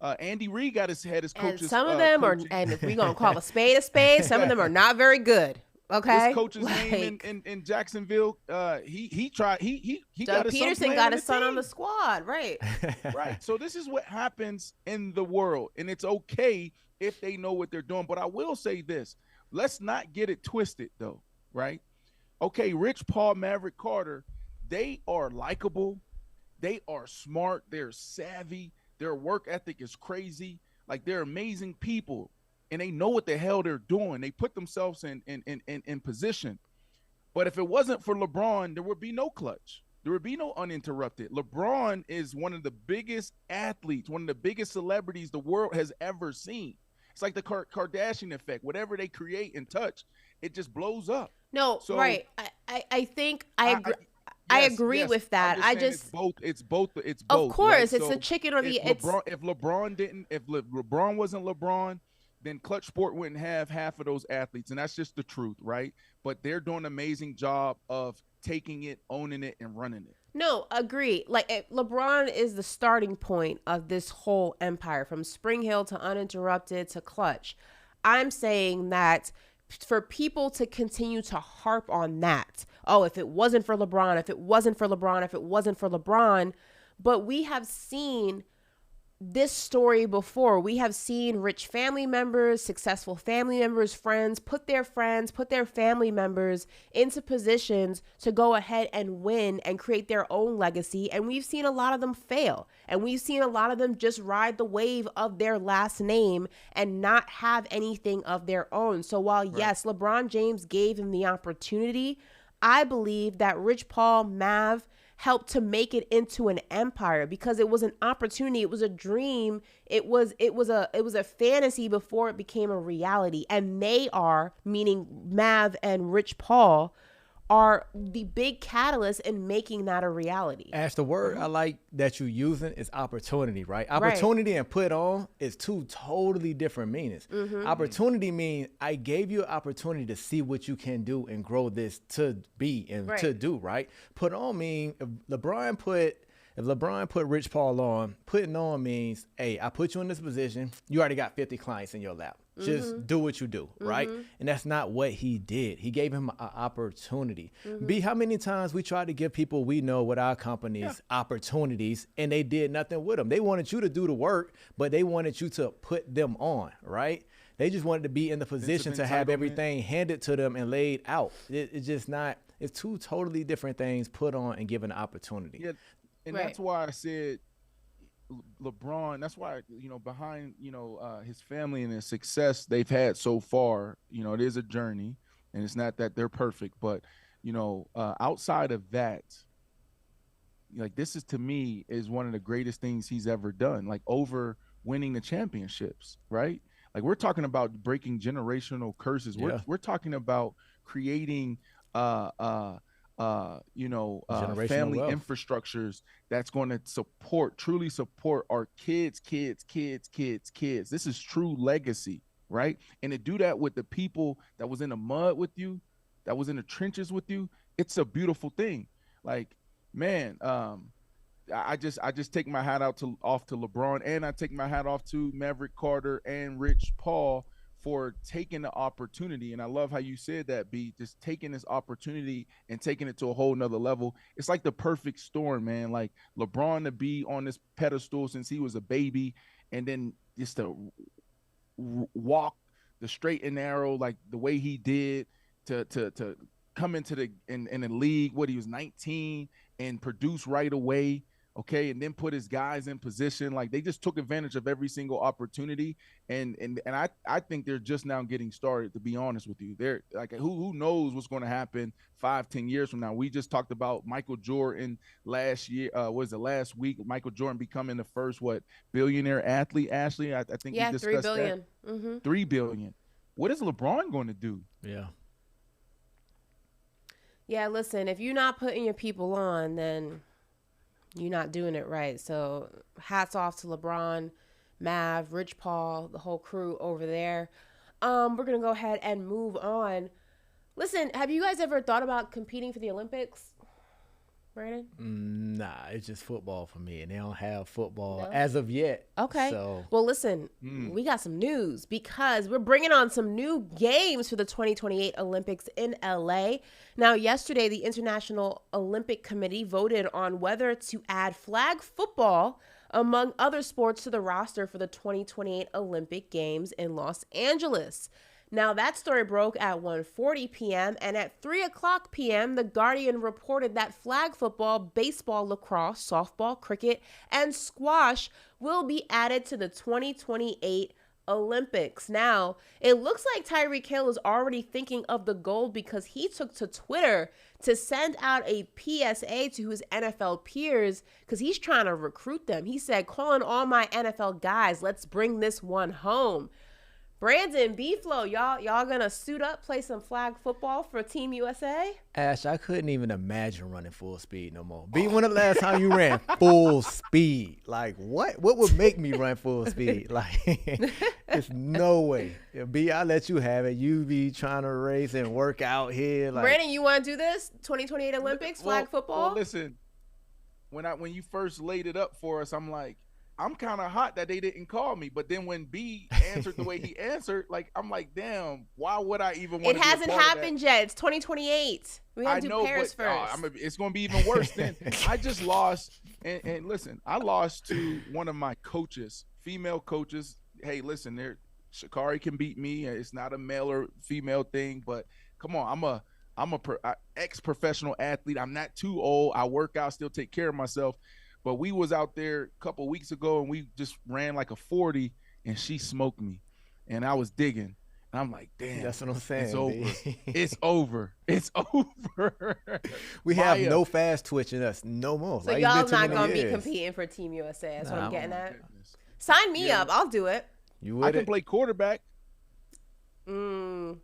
Andy Reid had his coaches. And some of them coaching. And if we're gonna call a spade, some of them are not very good. Okay, his coach's name in Jacksonville. He tried. He Doug got Peterson got his son on the squad, right? Right. So this is what happens in the world, and it's okay if they know what they're doing. But I will say this. Let's not get it twisted, though, right? Okay, Rich Paul, Maverick Carter, they are likable. They are smart. They're savvy. Their work ethic is crazy. Like, they're amazing people, and they know what the hell they're doing. They put themselves in position. But if it wasn't for LeBron, there would be no clutch. There would be no uninterrupted. LeBron is one of the biggest athletes, one of the biggest celebrities the world has ever seen. It's like the Kardashian effect. Whatever they create and touch, it just blows up. No, so, right. I think I agree. I agree with that. It's both. Of course, right? it's the chicken or the. If LeBron wasn't LeBron, then Clutch Sport wouldn't have half of those athletes. And that's just the truth, right? But they're doing an amazing job of taking it, owning it, and running it. No, agree. Like LeBron is the starting point of this whole empire, from Spring Hill to Uninterrupted to Clutch. I'm saying that for people to continue to harp on that, oh, if it wasn't for LeBron, if it wasn't for LeBron, if it wasn't for LeBron, but we have seen this story before. We have seen rich family members, successful family members, friends put their family members into positions to go ahead and win and create their own legacy. And we've seen a lot of them fail. And we've seen a lot of them just ride the wave of their last name and not have anything of their own. So while, yes, LeBron James gave him the opportunity, I believe that Rich Paul, Mav, helped to make it into an empire, because it was an opportunity. It was a dream. It was a fantasy before it became a reality. And they are, meaning Mav and Rich Paul, are the big catalyst in making that a reality. Ash, the word I like that you're using is opportunity, right? Opportunity and put on is two totally different meanings. Opportunity means I gave you an opportunity to see what you can do and grow this to be and to do, right? Put on means if LeBron put Rich Paul on, putting on means, hey, I put you in this position. You already got 50 clients in your lap. Just do what you do, right? And that's not what he did. He gave him an opportunity. B, how many times we try to give people we know with our companies opportunities, and they did nothing with them. They wanted you to do the work, but they wanted you to put them on, right? They just wanted to be in the position to have everything handed to them and laid out. It's just not, it's two totally different things, put on and given an opportunity. Yeah, and that's why I said LeBron, that's why, behind, his family and his success they've had so far, it is a journey, and it's not that they're perfect, but, outside of that, like, this is, to me, is one of the greatest things he's ever done, like over winning the championships, right? Like, we're talking about breaking generational curses. We're talking about creating, family infrastructures that's going to truly support our kids. This is true legacy, right? And to do that with the people that was in the mud with you, that was in the trenches with you, it's a beautiful thing. Like, man, I just take my hat off to LeBron, and I take my hat off to Maverick Carter and Rich Paul for taking the opportunity. And I love how you said that, B, just taking this opportunity and taking it to a whole nother level. It's like the perfect storm, man. Like, LeBron to be on this pedestal since he was a baby, and then just to walk the straight and narrow, like the way he did, to come into in the league when he was 19 and produce right away. Okay, and then put his guys in position. Like, they just took advantage of every single opportunity, and I think they're just now getting started, to be honest with you. They're like, who knows what's going to happen 5-10 years from now. We just talked about Michael Jordan last year. Last week? Michael Jordan becoming the first billionaire athlete. Ashley, I think we discussed $3 billion. That. $3 billion. What is LeBron going to do? Yeah, listen, if you're not putting your people on, then you're not doing it right. So hats off to LeBron, Mav, Rich Paul, the whole crew over there. We're going to go ahead and move on. Listen, have you guys ever thought about competing for the Olympics? Brandon? Nah, it's just football for me, and they don't have football as of yet. Okay. So. Well, listen, we got some news, because we're bringing on some new games for the 2028 Olympics in LA. Now, yesterday, the International Olympic Committee voted on whether to add flag football, among other sports, to the roster for the 2028 Olympic Games in Los Angeles. Now, that story broke at 1:40 p.m. and at 3 o'clock p.m., The Guardian reported that flag football, baseball, lacrosse, softball, cricket, and squash will be added to the 2028 Olympics. Now, it looks like Tyreek Hill is already thinking of the gold, because he took to Twitter to send out a PSA to his NFL peers, because he's trying to recruit them. He said, calling all my NFL guys, let's bring this one home. Brandon, B-Flow, y'all gonna suit up, play some flag football for Team USA? Ash, I couldn't even imagine running full speed no more. B, when the last time you ran full speed? Like, what? What would make me run full speed? Like, there's no way. B, I'll let you have it. You be trying to race and work out here. Like, Brandon, you want to do this? 2028 Olympics, flag football? Well, listen, when you first laid it up for us, I'm like, I'm kind of hot that they didn't call me. But then when B answered the way he answered, like, I'm like, damn, why would I even want to? It hasn't happened yet. It's 2028. We got to do Paris first. It's going to be even worse then. I just lost. And listen, I lost to one of my coaches, female coaches. Hey, listen, Sha'Carri can beat me. It's not a male or female thing, but come on, I'm a ex-professional athlete. I'm not too old. I work out, still take care of myself. But we was out there a couple weeks ago, and we just ran like a 40, and she smoked me. And I was digging. And I'm like, damn. That's what I'm saying. It's over. It's over. It's over. We have no fast twitch in us no more. So y'all not going to be competing for Team USA. That's what I'm getting at. Goodness. Sign me up. I'll do it. You I can play quarterback. I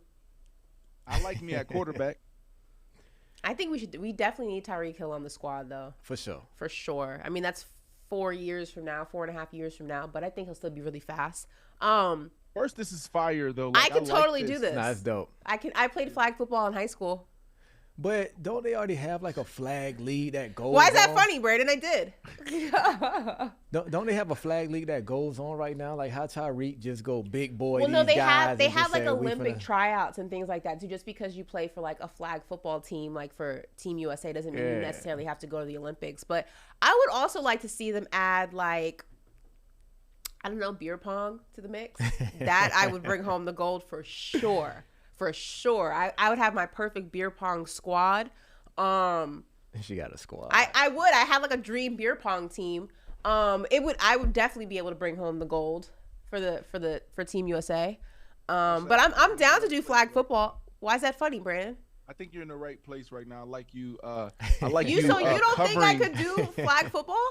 like me at quarterback. I think we definitely need Tyreek Hill on the squad, though. For sure. For sure. I mean, that's 4 years from now, 4.5 years from now, but I think he'll still be really fast. First, this is fire, though. I could totally do this. Nah, that's dope. I played flag football in high school. But don't they already have like a flag league that goes on? Why is that funny, Brandon? I did. Don't they have a flag league that goes on right now? Like how Tyreek just go big boy. Well, no, they have like like Olympic tryouts and things like that too. Just because you play for like a flag football team, like for Team USA, doesn't mean you necessarily have to go to the Olympics. But I would also like to see them add like, I don't know, beer pong to the mix. That I would bring home the gold for sure. For sure. I would have my perfect beer pong squad. She got a squad. I would. I have like a dream beer pong team. I would definitely be able to bring home the gold for Team USA. But I'm down to do flag football. Why is that funny, Brandon? I think you're in the right place right now. I like you. I like you. So you don't think I covering- could do flag football?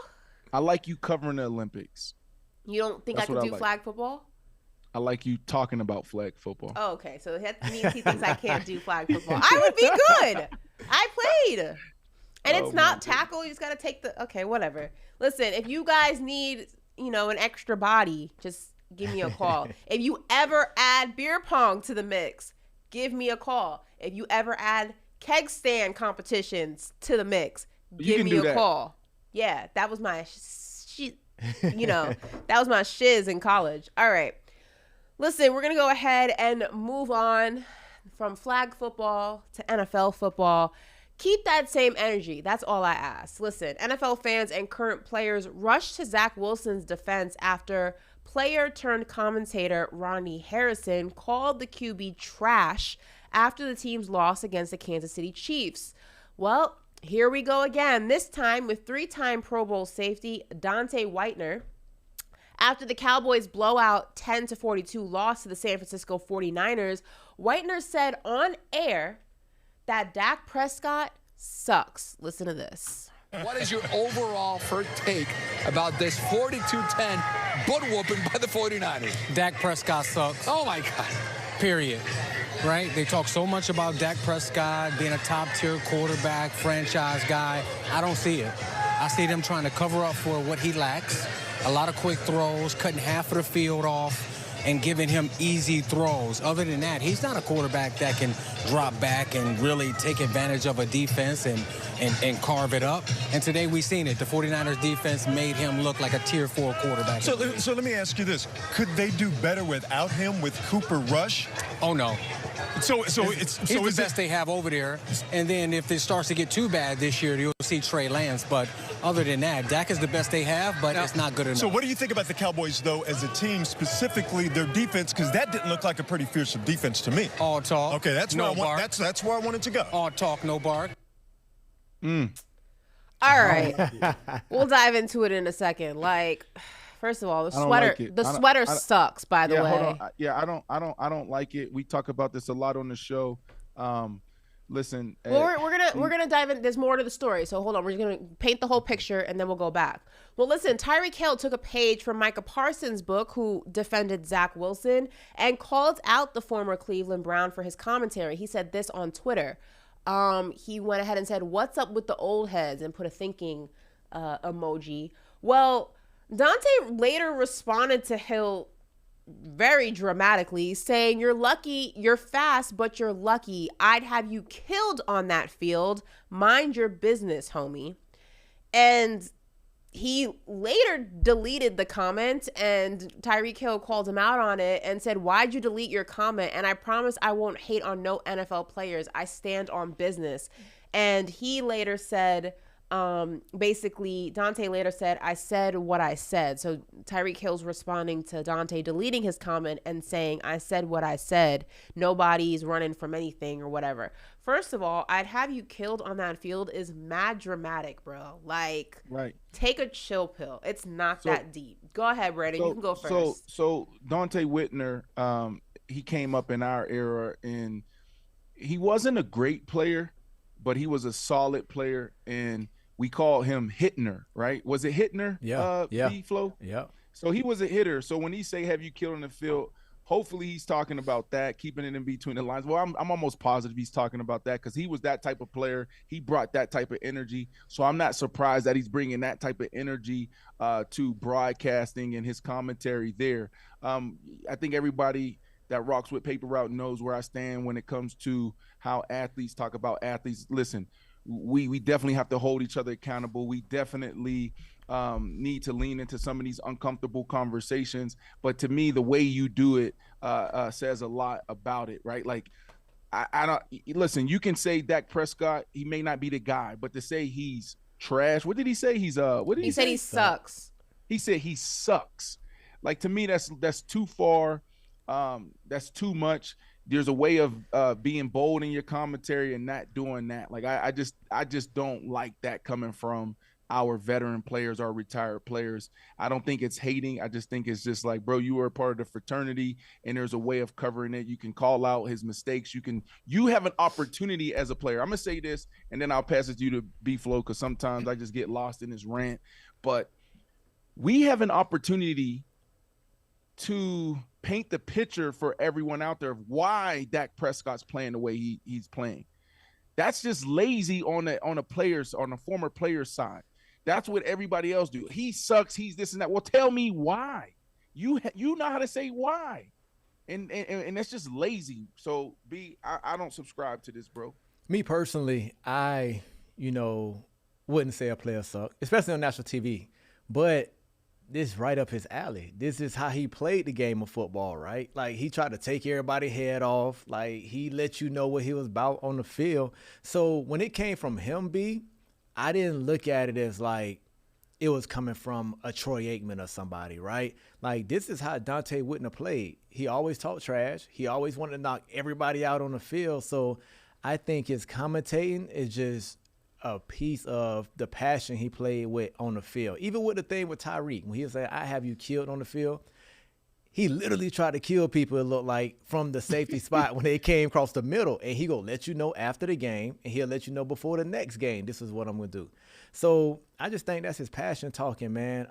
I like you covering the Olympics. You don't think That's I what could I do like. flag football? I like you talking about flag football. Oh, okay. So that means he thinks I can't do flag football. I would be good. I played. And it's not tackle. You just got to take the – okay, whatever. Listen, if you guys need, an extra body, just give me a call. If you ever add beer pong to the mix, give me a call. If you ever add keg stand competitions to the mix, give me a call. Yeah, that was my that was my shiz in college. All right. Listen, we're going to go ahead and move on from flag football to NFL football. Keep that same energy. That's all I ask. Listen, NFL fans and current players rushed to Zach Wilson's defense after player-turned-commentator Ronnie Harrison called the QB trash after the team's loss against the Kansas City Chiefs. Well, here we go again, this time with three-time Pro Bowl safety Dante Whitener. After the Cowboys' blowout 10-42 loss to the San Francisco 49ers, Whitener said on air that Dak Prescott sucks. Listen to this. What is your overall first take about this 42-10 butt whooping by the 49ers? Dak Prescott sucks. Oh, my God. Period. Right? They talk so much about Dak Prescott being a top-tier quarterback, franchise guy. I don't see it. I see them trying to cover up for what he lacks. A lot of quick throws, cutting half of the field off, and giving him easy throws. Other than that, he's not a quarterback that can drop back and really take advantage of a defense and carve it up. And today we've seen it. The 49ers defense made him look like a tier 4 quarterback. So let me ask you this. Could they do better without him with Cooper Rush? Oh, no. He's the best they have over there. And then if it starts to get too bad this year, you'll see Trey Lance. But other than that, Dak is the best they have, but it's not good enough. So what do you think about the Cowboys, though, as a team, specifically their defense? Because that didn't look like a pretty fearsome defense to me. All talk. Okay, that's no where bark. that's where I wanted to go. All talk, no bark. All right. We'll dive into it in a second. Like, first of all, the sweater sucks, by the way. Hold on. I don't like it. We talk about this a lot on the show. listen. Well, we're gonna dive in. There's more to the story, so hold on. We're gonna paint the whole picture, and then we'll go back. Well, listen, Tyreek Hill took a page from Micah Parsons' book, who defended Zach Wilson, and called out the former Cleveland Brown for his commentary. He said this on Twitter. He went ahead and said, "What's up with the old heads?" and put a thinking emoji. Well, Dante later responded to Hill very dramatically, saying, "You're lucky, you're fast, but you're lucky. I'd have you killed on that field. Mind your business, homie." And he later deleted the comment, and Tyreek Hill called him out on it and said, "Why'd you delete your comment? And I promise I won't hate on no NFL players. I stand on business." And he later said, basically, Dante later said, "I said what I said." So Tyreek Hill's responding to Dante deleting his comment and saying, "I said what I said. Nobody's running from anything," or whatever. First of all, "I'd have you killed on that field" is mad dramatic, bro. Like, right. Take a chill pill. It's not that deep. Go ahead, Brandon. You can go first. So Dante Whitner, he came up in our era, and he wasn't a great player, but he was a solid player, and we call him Hittner, right? Was it Hittner? Yeah. B-Flow? Yeah. So he was a hitter. So when he say, "Have you killed on the field?" hopefully he's talking about that, keeping it in between the lines. Well, I'm almost positive he's talking about that, because he was that type of player. He brought that type of energy. So I'm not surprised that he's bringing that type of energy to broadcasting and his commentary there. I think everybody that rocks with Paper Route knows where I stand when it comes to how athletes talk about athletes. Listen, we definitely have to hold each other accountable. We definitely need to lean into some of these uncomfortable conversations. But to me, the way you do it says a lot about it, right? Like, I don't listen. You can say Dak Prescott, he may not be the guy, but to say he's trash. What did he say? He's what did he say? He sucks. He said he sucks. Like, to me, that's too far. That's too much. There's a way of being bold in your commentary and not doing that. Like, I just don't like that coming from our veteran players, our retired players. I don't think it's hating. I just think it's just like, bro, you are a part of the fraternity, and there's a way of covering it. You can call out his mistakes. You have an opportunity as a player. I'm gonna say this, and then I'll pass it to you to B-Flow, because sometimes I just get lost in this rant. But we have an opportunity to paint the picture for everyone out there of why Dak Prescott's playing the way he's playing. That's just lazy on a former player's side. That's what everybody else do. He sucks. He's this and that. Well, tell me why. You know how to say why, and that's just lazy. So I don't subscribe to this, bro. Me personally, I wouldn't say a player suck, especially on national TV, but this right up his alley. This is how he played the game of football, right? Like, he tried to take everybody's head off. Like, he let you know what he was about on the field. So when it came from him, I didn't look at it as like it was coming from a Troy Aikman or somebody, right? Like, this is how Dante Whitner played. He always talked trash. He always wanted to knock everybody out on the field. So I think his commentating is just a piece of the passion he played with on the field. Even with the thing with Tyreek, when he was saying, "I have you killed on the field," he literally tried to kill people, it looked like, from the safety spot when they came across the middle. And he gonna let you know after the game, and he'll let you know before the next game, this is what I'm gonna do. So I just think that's his passion talking, man.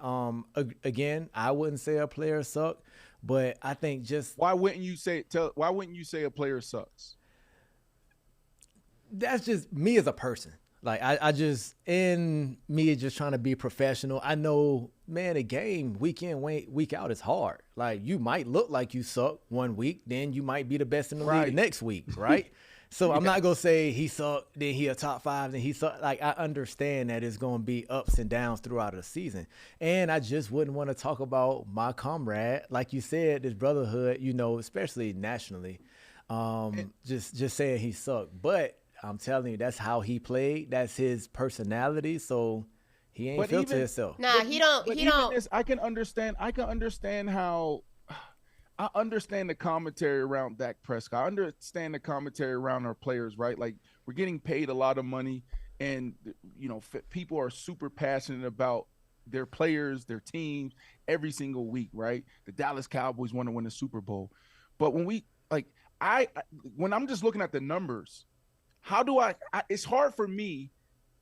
Again, I wouldn't say a player suck, but I think just why wouldn't you say a player sucks? That's just me as a person. Like, I just, in me just trying to be professional, I know, man, a game week in, week out is hard. Like, you might look like you suck one week, then you might be the best in the league the next week, right? So I'm not going to say he sucked, then he a top 5, then he sucked. Like, I understand that it's going to be ups and downs throughout the season. And I just wouldn't want to talk about my comrade, like you said, this brotherhood, especially nationally, just saying he sucked. But I'm telling you, that's how he played. That's his personality. So he ain't filter himself. Nah, he don't. I can understand how. I understand the commentary around Dak Prescott. I understand the commentary around our players, right? Like, we're getting paid a lot of money, and people are super passionate about their players, their teams, every single week, right? The Dallas Cowboys want to win the Super Bowl, but when I'm just looking at the numbers. how do I it's hard for me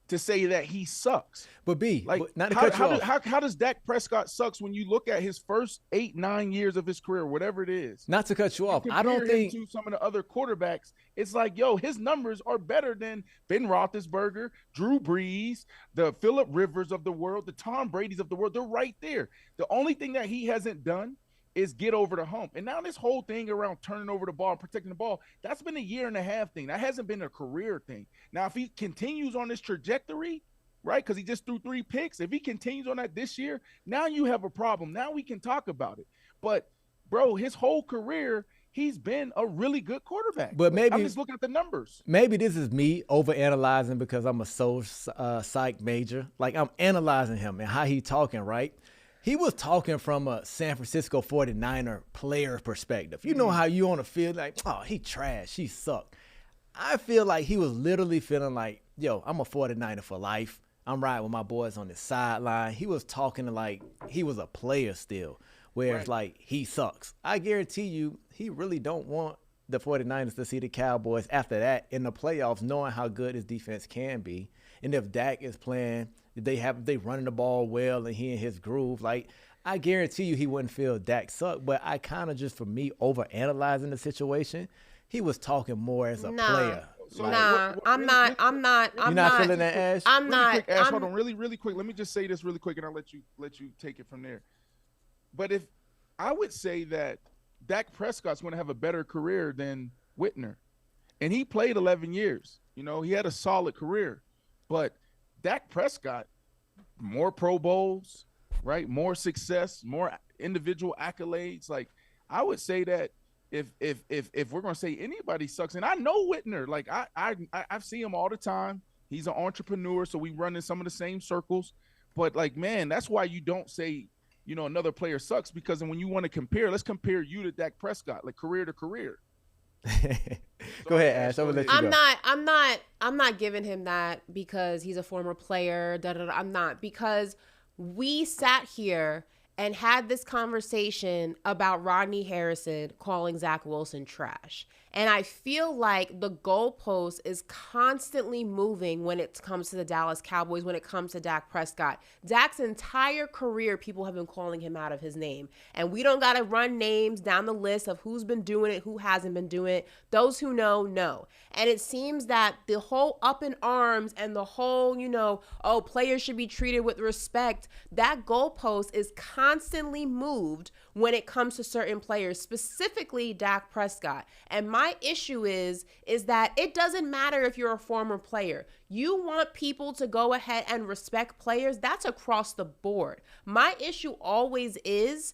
to say that he sucks. But like, not to cut you off. How does Dak Prescott sucks when you look at his first 8-9 years of his career, whatever it is? Not to cut you off. I don't think to some of the other quarterbacks, it's like, yo, his numbers are better than Ben Roethlisberger, Drew Brees, the Phillip Rivers of the world, the Tom Brady's of the world. They're right there. The only thing that he hasn't done is get over the hump. And now this whole thing around turning over the ball, protecting the ball, that's been a 1.5 year thing. That hasn't been a career thing. Now, if he continues on this trajectory, right, because he just threw 3 picks, if he continues on that this year, now you have a problem. Now we can talk about it. But, bro, his whole career, he's been a really good quarterback. But maybe I'm just looking at the numbers. Maybe this is me overanalyzing because I'm a psych major. Like, I'm analyzing him and how he talking, right? He was talking from a San Francisco 49er player perspective. You know how you on the field like, oh, he trash, he suck. I feel like he was literally feeling like, yo, I'm a 49er for life. I'm riding with my boys on the sideline. He was talking like he was a player still, where it's like he sucks. I guarantee you he really don't want the 49ers to see the Cowboys after that in the playoffs, knowing how good his defense can be. And if Dak is playing, they running the ball well and he in his groove, like I guarantee you he wouldn't feel Dak suck. But I kind of just, for me, overanalyzing the situation, he was talking more as a player. So I'm not. You're not feeling that, Ash? I'm not. Quick, Ash, hold on, really quick. Let me just say this really quick, and I'll let you take it from there. But if I would say that Dak Prescott's going to have a better career than Whitner, and he played 11 years. You know, he had a solid career, but Dak Prescott, more Pro Bowls, right? More success, more individual accolades. Like, I would say that if we're gonna say anybody sucks, and I know Whitner, like I see him all the time. He's an entrepreneur, so we run in some of the same circles. But like, man, that's why you don't say, you know, another player sucks, because when you want to compare, let's compare you to Dak Prescott, like career to career. Go ahead, Ash. I'm not giving him that because he's a former player. I'm not, because we sat here and had this conversation about Rodney Harrison calling Zach Wilson trash. And I feel like the goalpost is constantly moving when it comes to the Dallas Cowboys, when it comes to Dak Prescott. Dak's entire career, people have been calling him out of his name. And we don't got to run names down the list of who's been doing it, who hasn't been doing it. Those who know. And it seems that the whole up in arms and the whole, you know, oh, players should be treated with respect, that goalpost is constantly moved when it comes to certain players, specifically Dak Prescott. And my issue is that it doesn't matter if you're a former player. You want people to go ahead and respect players. That's across the board. My issue always is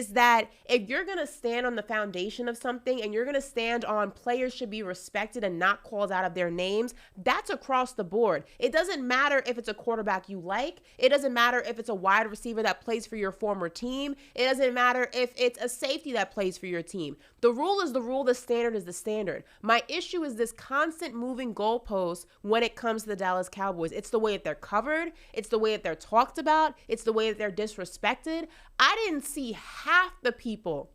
that if you're going to stand on the foundation of something and you're going to stand on players should be respected and not called out of their names, that's across the board. It doesn't matter if it's a quarterback you like. It doesn't matter if it's a wide receiver that plays for your former team. It doesn't matter if it's a safety that plays for your team. The rule is the rule. The standard is the standard. My issue is this constant moving goalpost when it comes to the Dallas Cowboys. It's the way that they're covered. It's the way that they're talked about. It's the way that they're disrespected. I didn't see half the people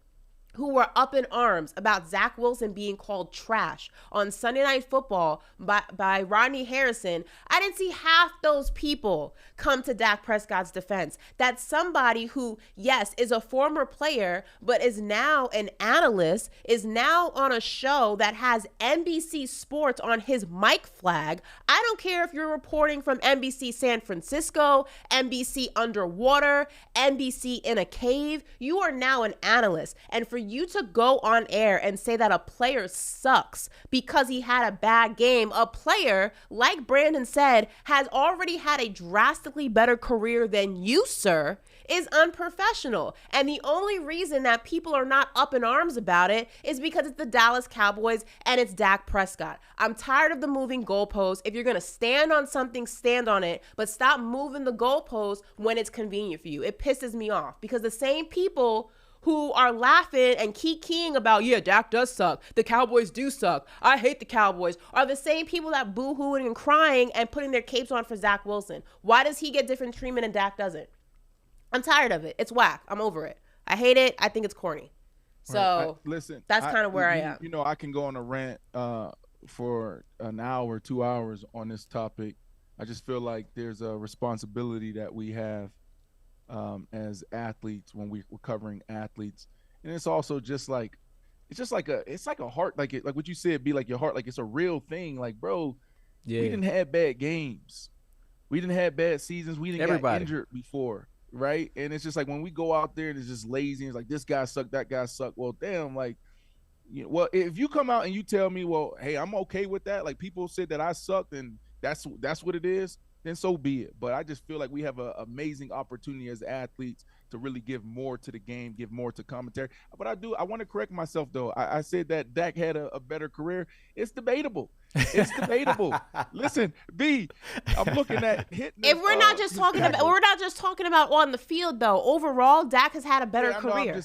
who were up in arms about Zach Wilson being called trash on Sunday Night Football by Rodney Harrison. I didn't see half those people come to Dak Prescott's defense. That's somebody who, yes, is a former player, but is now an analyst, is now on a show that has NBC Sports on his mic flag. I don't care if you're reporting from NBC San Francisco, NBC underwater, NBC in a cave. You are now an analyst. And for you to go on air and say that a player sucks because he had a bad game, a player, like Brandon said, has already had a drastically better career than you, sir, is unprofessional. And the only reason that people are not up in arms about it is because it's the Dallas Cowboys and it's Dak Prescott. I'm tired of the moving goalposts. If you're going to stand on something, stand on it, but stop moving the goalposts when it's convenient for you. It pisses me off because the same people who are laughing and keying about, yeah, Dak does suck, the Cowboys do suck, I hate the Cowboys, are the same people that boo-hooing and crying and putting their capes on for Zach Wilson. Why does he get different treatment and Dak doesn't? I'm tired of it. It's whack. I'm over it. I hate it. I think it's corny. So listen, that's kind of where I am. You know, I can go on a rant for an hour, 2 hours on this topic. I just feel like there's a responsibility that we have as athletes when we're covering athletes, and it's also just like it's like a heart, like what you said, be like your heart, like it's a real thing. Like, bro, we didn't have bad games, we didn't have bad seasons, we didn't get injured before, right? And it's just like when we go out there and it's just lazy, and it's like this guy sucked, that guy sucked. Well, damn, like, you know, well, if you come out and you tell me, well, hey, I'm okay with that, like people said that I sucked and that's what it is, then so be it. But I just feel like we have an amazing opportunity as athletes to really give more to the game, give more to commentary. But I want to correct myself, though. I said that Dak had a better career. It's debatable. It's debatable. Listen, B, I'm looking at hitting. If we're not just talking about, we're not just talking about on the field, though. Overall, Dak has had a better career.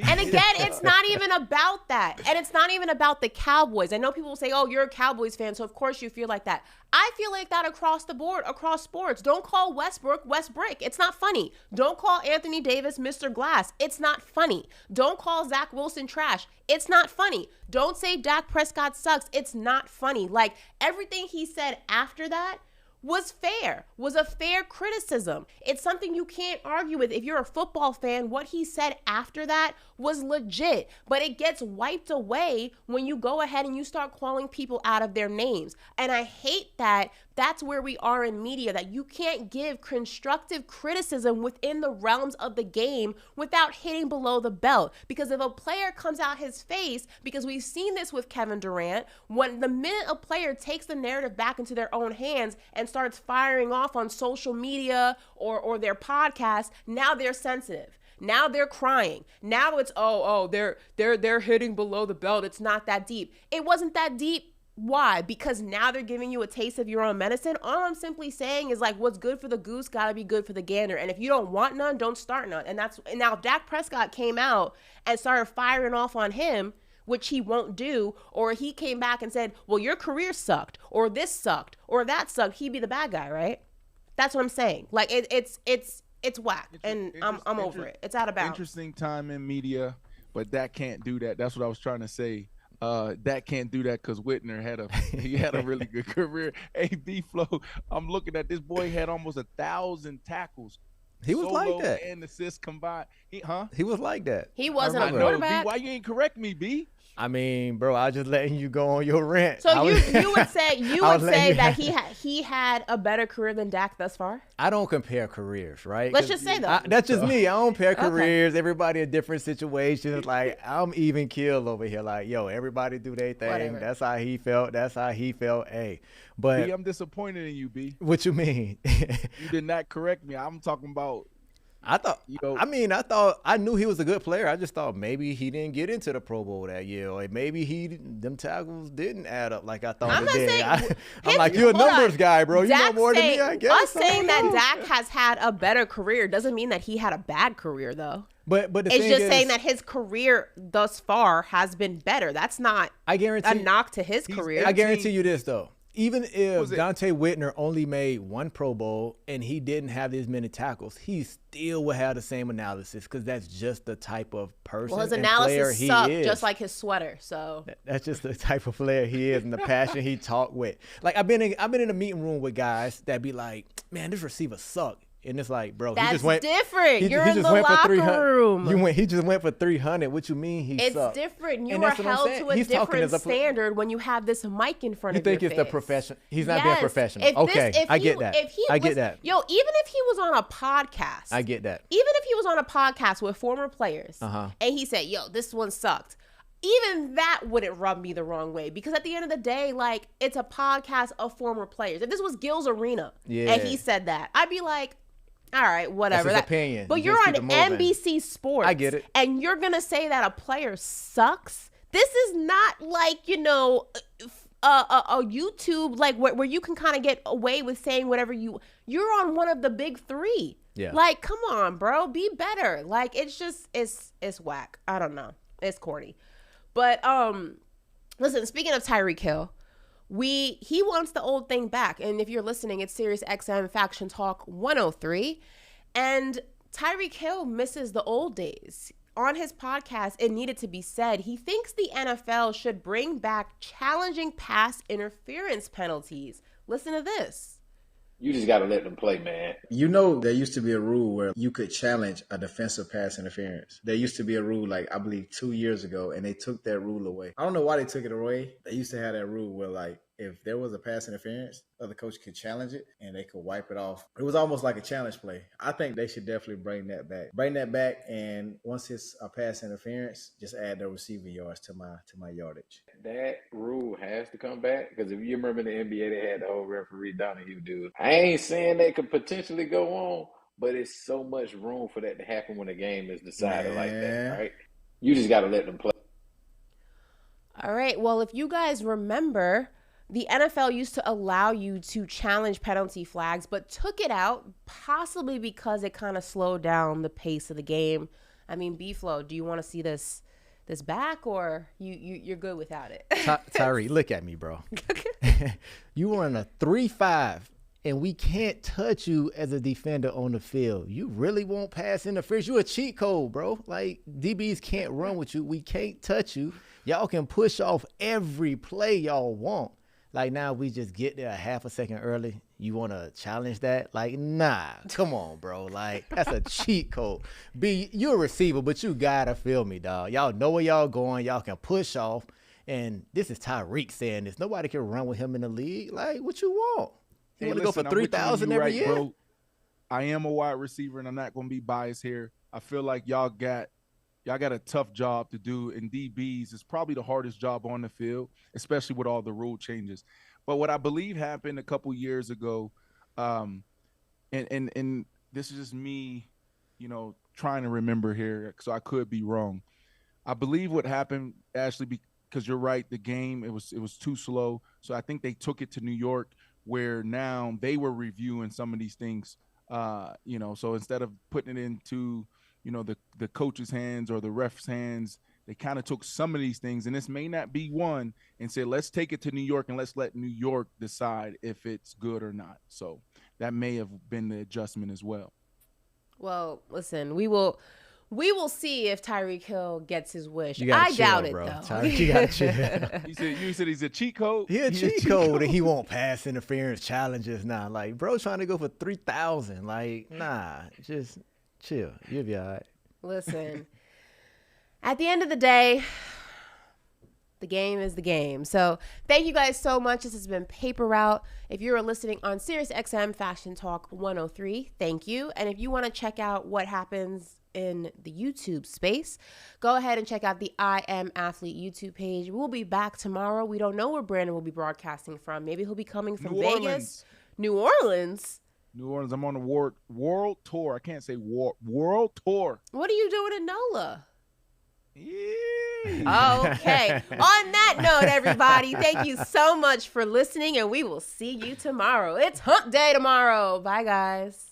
And again, it's not even about that. And it's not even about the Cowboys. I know people will say, oh, you're a Cowboys fan, so of course you feel like that. I feel like that across the board, across sports. Don't call Westbrook Westbrick. It's not funny. Don't call Anthony Davis Mr. Glass. It's not funny. Don't call Zach Wilson trash. It's not funny. Don't say Dak Prescott sucks. It's not funny. Like, everything he said after that was fair, was a fair criticism. It's something you can't argue with. If you're a football fan, what he said after that was legit, but it gets wiped away when you go ahead and you start calling people out of their names. And I hate that that's where we are in media, that you can't give constructive criticism within the realms of the game without hitting below the belt. Because if a player comes out his face, because we've seen this with Kevin Durant, when the minute a player takes the narrative back into their own hands and starts firing off on social media or their podcast, now they're sensitive. Now they're crying. Now it's, they're hitting below the belt. It's not that deep. It wasn't that deep. Why? Because now they're giving you a taste of your own medicine. All I'm simply saying is, like, what's good for the goose gotta be good for the gander. And if you don't want none, don't start none. And now if Dak Prescott came out and started firing off on him, which he won't do, or he came back and said, well, your career sucked, or this sucked, or that sucked, he'd be the bad guy, right? That's what I'm saying. Like, it's whack, and I'm over it. It's out of bounds. Interesting time in media, but Dak can't do that. That's what I was trying to say. Dak can't do that because Whitner had a really good career. AB Flow, I'm looking at this boy had almost 1,000 tackles. He was like that. And assists combined. He was like that. He wasn't a quarterback. B, why you ain't correct me, B? I mean, bro, I was just letting you go on your rant. So you would say that he had a better career than Dak thus far? I don't compare careers, right? Let's just say that. That's just me. I don't compare careers. Everybody in different situations. Like, I'm even killed over here. Like, yo, everybody do their thing. Whatever. That's how he felt. That's how he felt. Hey, but B, I'm disappointed in you, B. What you mean? You did not correct me. I'm talking about. I knew he was a good player. I just thought maybe he didn't get into the Pro Bowl that year, or maybe them tackles didn't add up like I thought they did. I'm like, you're a numbers guy, bro. You know more than me, I guess. Us saying that Dak has had a better career doesn't mean that he had a bad career, though. But the it's thing just is, saying that his career thus far has been better. That's not a knock to his career. I guarantee you this, though. Even if Dante Whitner only made one Pro Bowl and he didn't have as many tackles, he still would have the same analysis because that's just the type of person well, his and analysis player sucked, he is. just like his sweater. So that's just the type of player he is and the passion he talked with. Like, I've been in a meeting room with guys that be like, man, this receiver sucked. And it's like, bro, that's he just went different. You're in the locker room. He just went for 300. What you mean he sucked? It's different. You are held to a different standard when you have this mic in front of your face. You think it's the profession? He's not being professional. I get that. I get that. Yo, even if he was on a podcast. I get that. Even if he was on a podcast with former players and he said, yo, this one sucked. Even that wouldn't rub me the wrong way because at the end of the day, like, it's a podcast of former players. If this was Gil's Arena and he said that, I'd be like, all right, whatever. That's his opinion. But you're on NBC Sports. I get it. And you're going to say that a player sucks? This is not like, a YouTube, like, where you can kind of get away with saying whatever you're on one of the big three. Yeah. Like, come on, bro. Be better. Like, it's just, it's whack. I don't know. It's corny. But, listen, speaking of Tyreek Hill, he wants the old thing back. And if you're listening, it's Sirius XM Faction Talk 103. And Tyreek Hill misses the old days. on his podcast, It Needed to Be Said, he thinks the NFL should bring back challenging pass interference penalties. Listen to this. You just got to let them play, man. You know, there used to be a rule where you could challenge a defensive pass interference. There used to be a rule, like, I believe 2 years ago, and they took that rule away. I don't know why they took it away. They used to have that rule where, like, if there was a pass interference, the other coach could challenge it, and they could wipe it off. It was almost like a challenge play. I think they should definitely bring that back. Bring that back, and once it's a pass interference, just add the receiver yards to my yardage. That rule has to come back, because if you remember the NBA, they had the whole referee Donahue dude. I ain't saying they could potentially go on, but it's so much room for that to happen when a game is decided like that, right? You just got to let them play. All right. Well, if you guys remember, the NFL used to allow you to challenge penalty flags, but took it out possibly because it kind of slowed down the pace of the game. I mean, B-Flow, do you want to see this back, or you're good without it? Tyree, look at me, bro. You run a 3-5, and we can't touch you as a defender on the field. You really won't pass interference. You a cheat code, bro. Like, DBs can't run with you. We can't touch you. Y'all can push off every play y'all want. Like, now we just get there a half a second early. You want to challenge that? Like, nah, come on, bro. Like, that's a cheat code. B, you're a receiver, but you got to feel me, dog. Y'all know where y'all going. Y'all can push off. And this is Tyreek saying this. Nobody can run with him in the league. Like, what you want? You want to go for 3,000 every year? Bro. I am a wide receiver, and I'm not going to be biased here. I feel like y'all got a tough job to do, and DBs is probably the hardest job on the field, especially with all the rule changes. But what I believe happened a couple years ago, and this is just me, trying to remember here, so I could be wrong. I believe what happened, Ashley, because you're right, the game, it was too slow. So I think they took it to New York, where now they were reviewing some of these things, so instead of putting it into the coach's hands or the ref's hands, they kind of took some of these things, and this may not be one, and said, let's take it to New York and let's let New York decide if it's good or not. So that may have been the adjustment as well. Well, listen, we will see if Tyreek Hill gets his wish. I doubt it, bro. though. Tyreek, you got to chill. You said he's a cheat code? He a cheat code, and he won't pass interference challenges now. Like, bro trying to go for 3,000. Like, nah, just chill. You'll be all right. Listen, at the end of the day, the game is the game. So thank you guys so much. This has been Paper Route. If you're listening on Sirius XM Fashion Talk 103, thank you. And if you want to check out what happens in the YouTube space, go ahead and check out the I Am Athlete YouTube page. We'll be back tomorrow. We don't know where Brandon will be broadcasting from. Maybe he'll be coming from Vegas. New Orleans. I'm on a world tour. I can't say world tour. What are you doing in NOLA? Okay. On that note, everybody, thank you so much for listening, and we will see you tomorrow. It's Hump Day tomorrow. Bye, guys.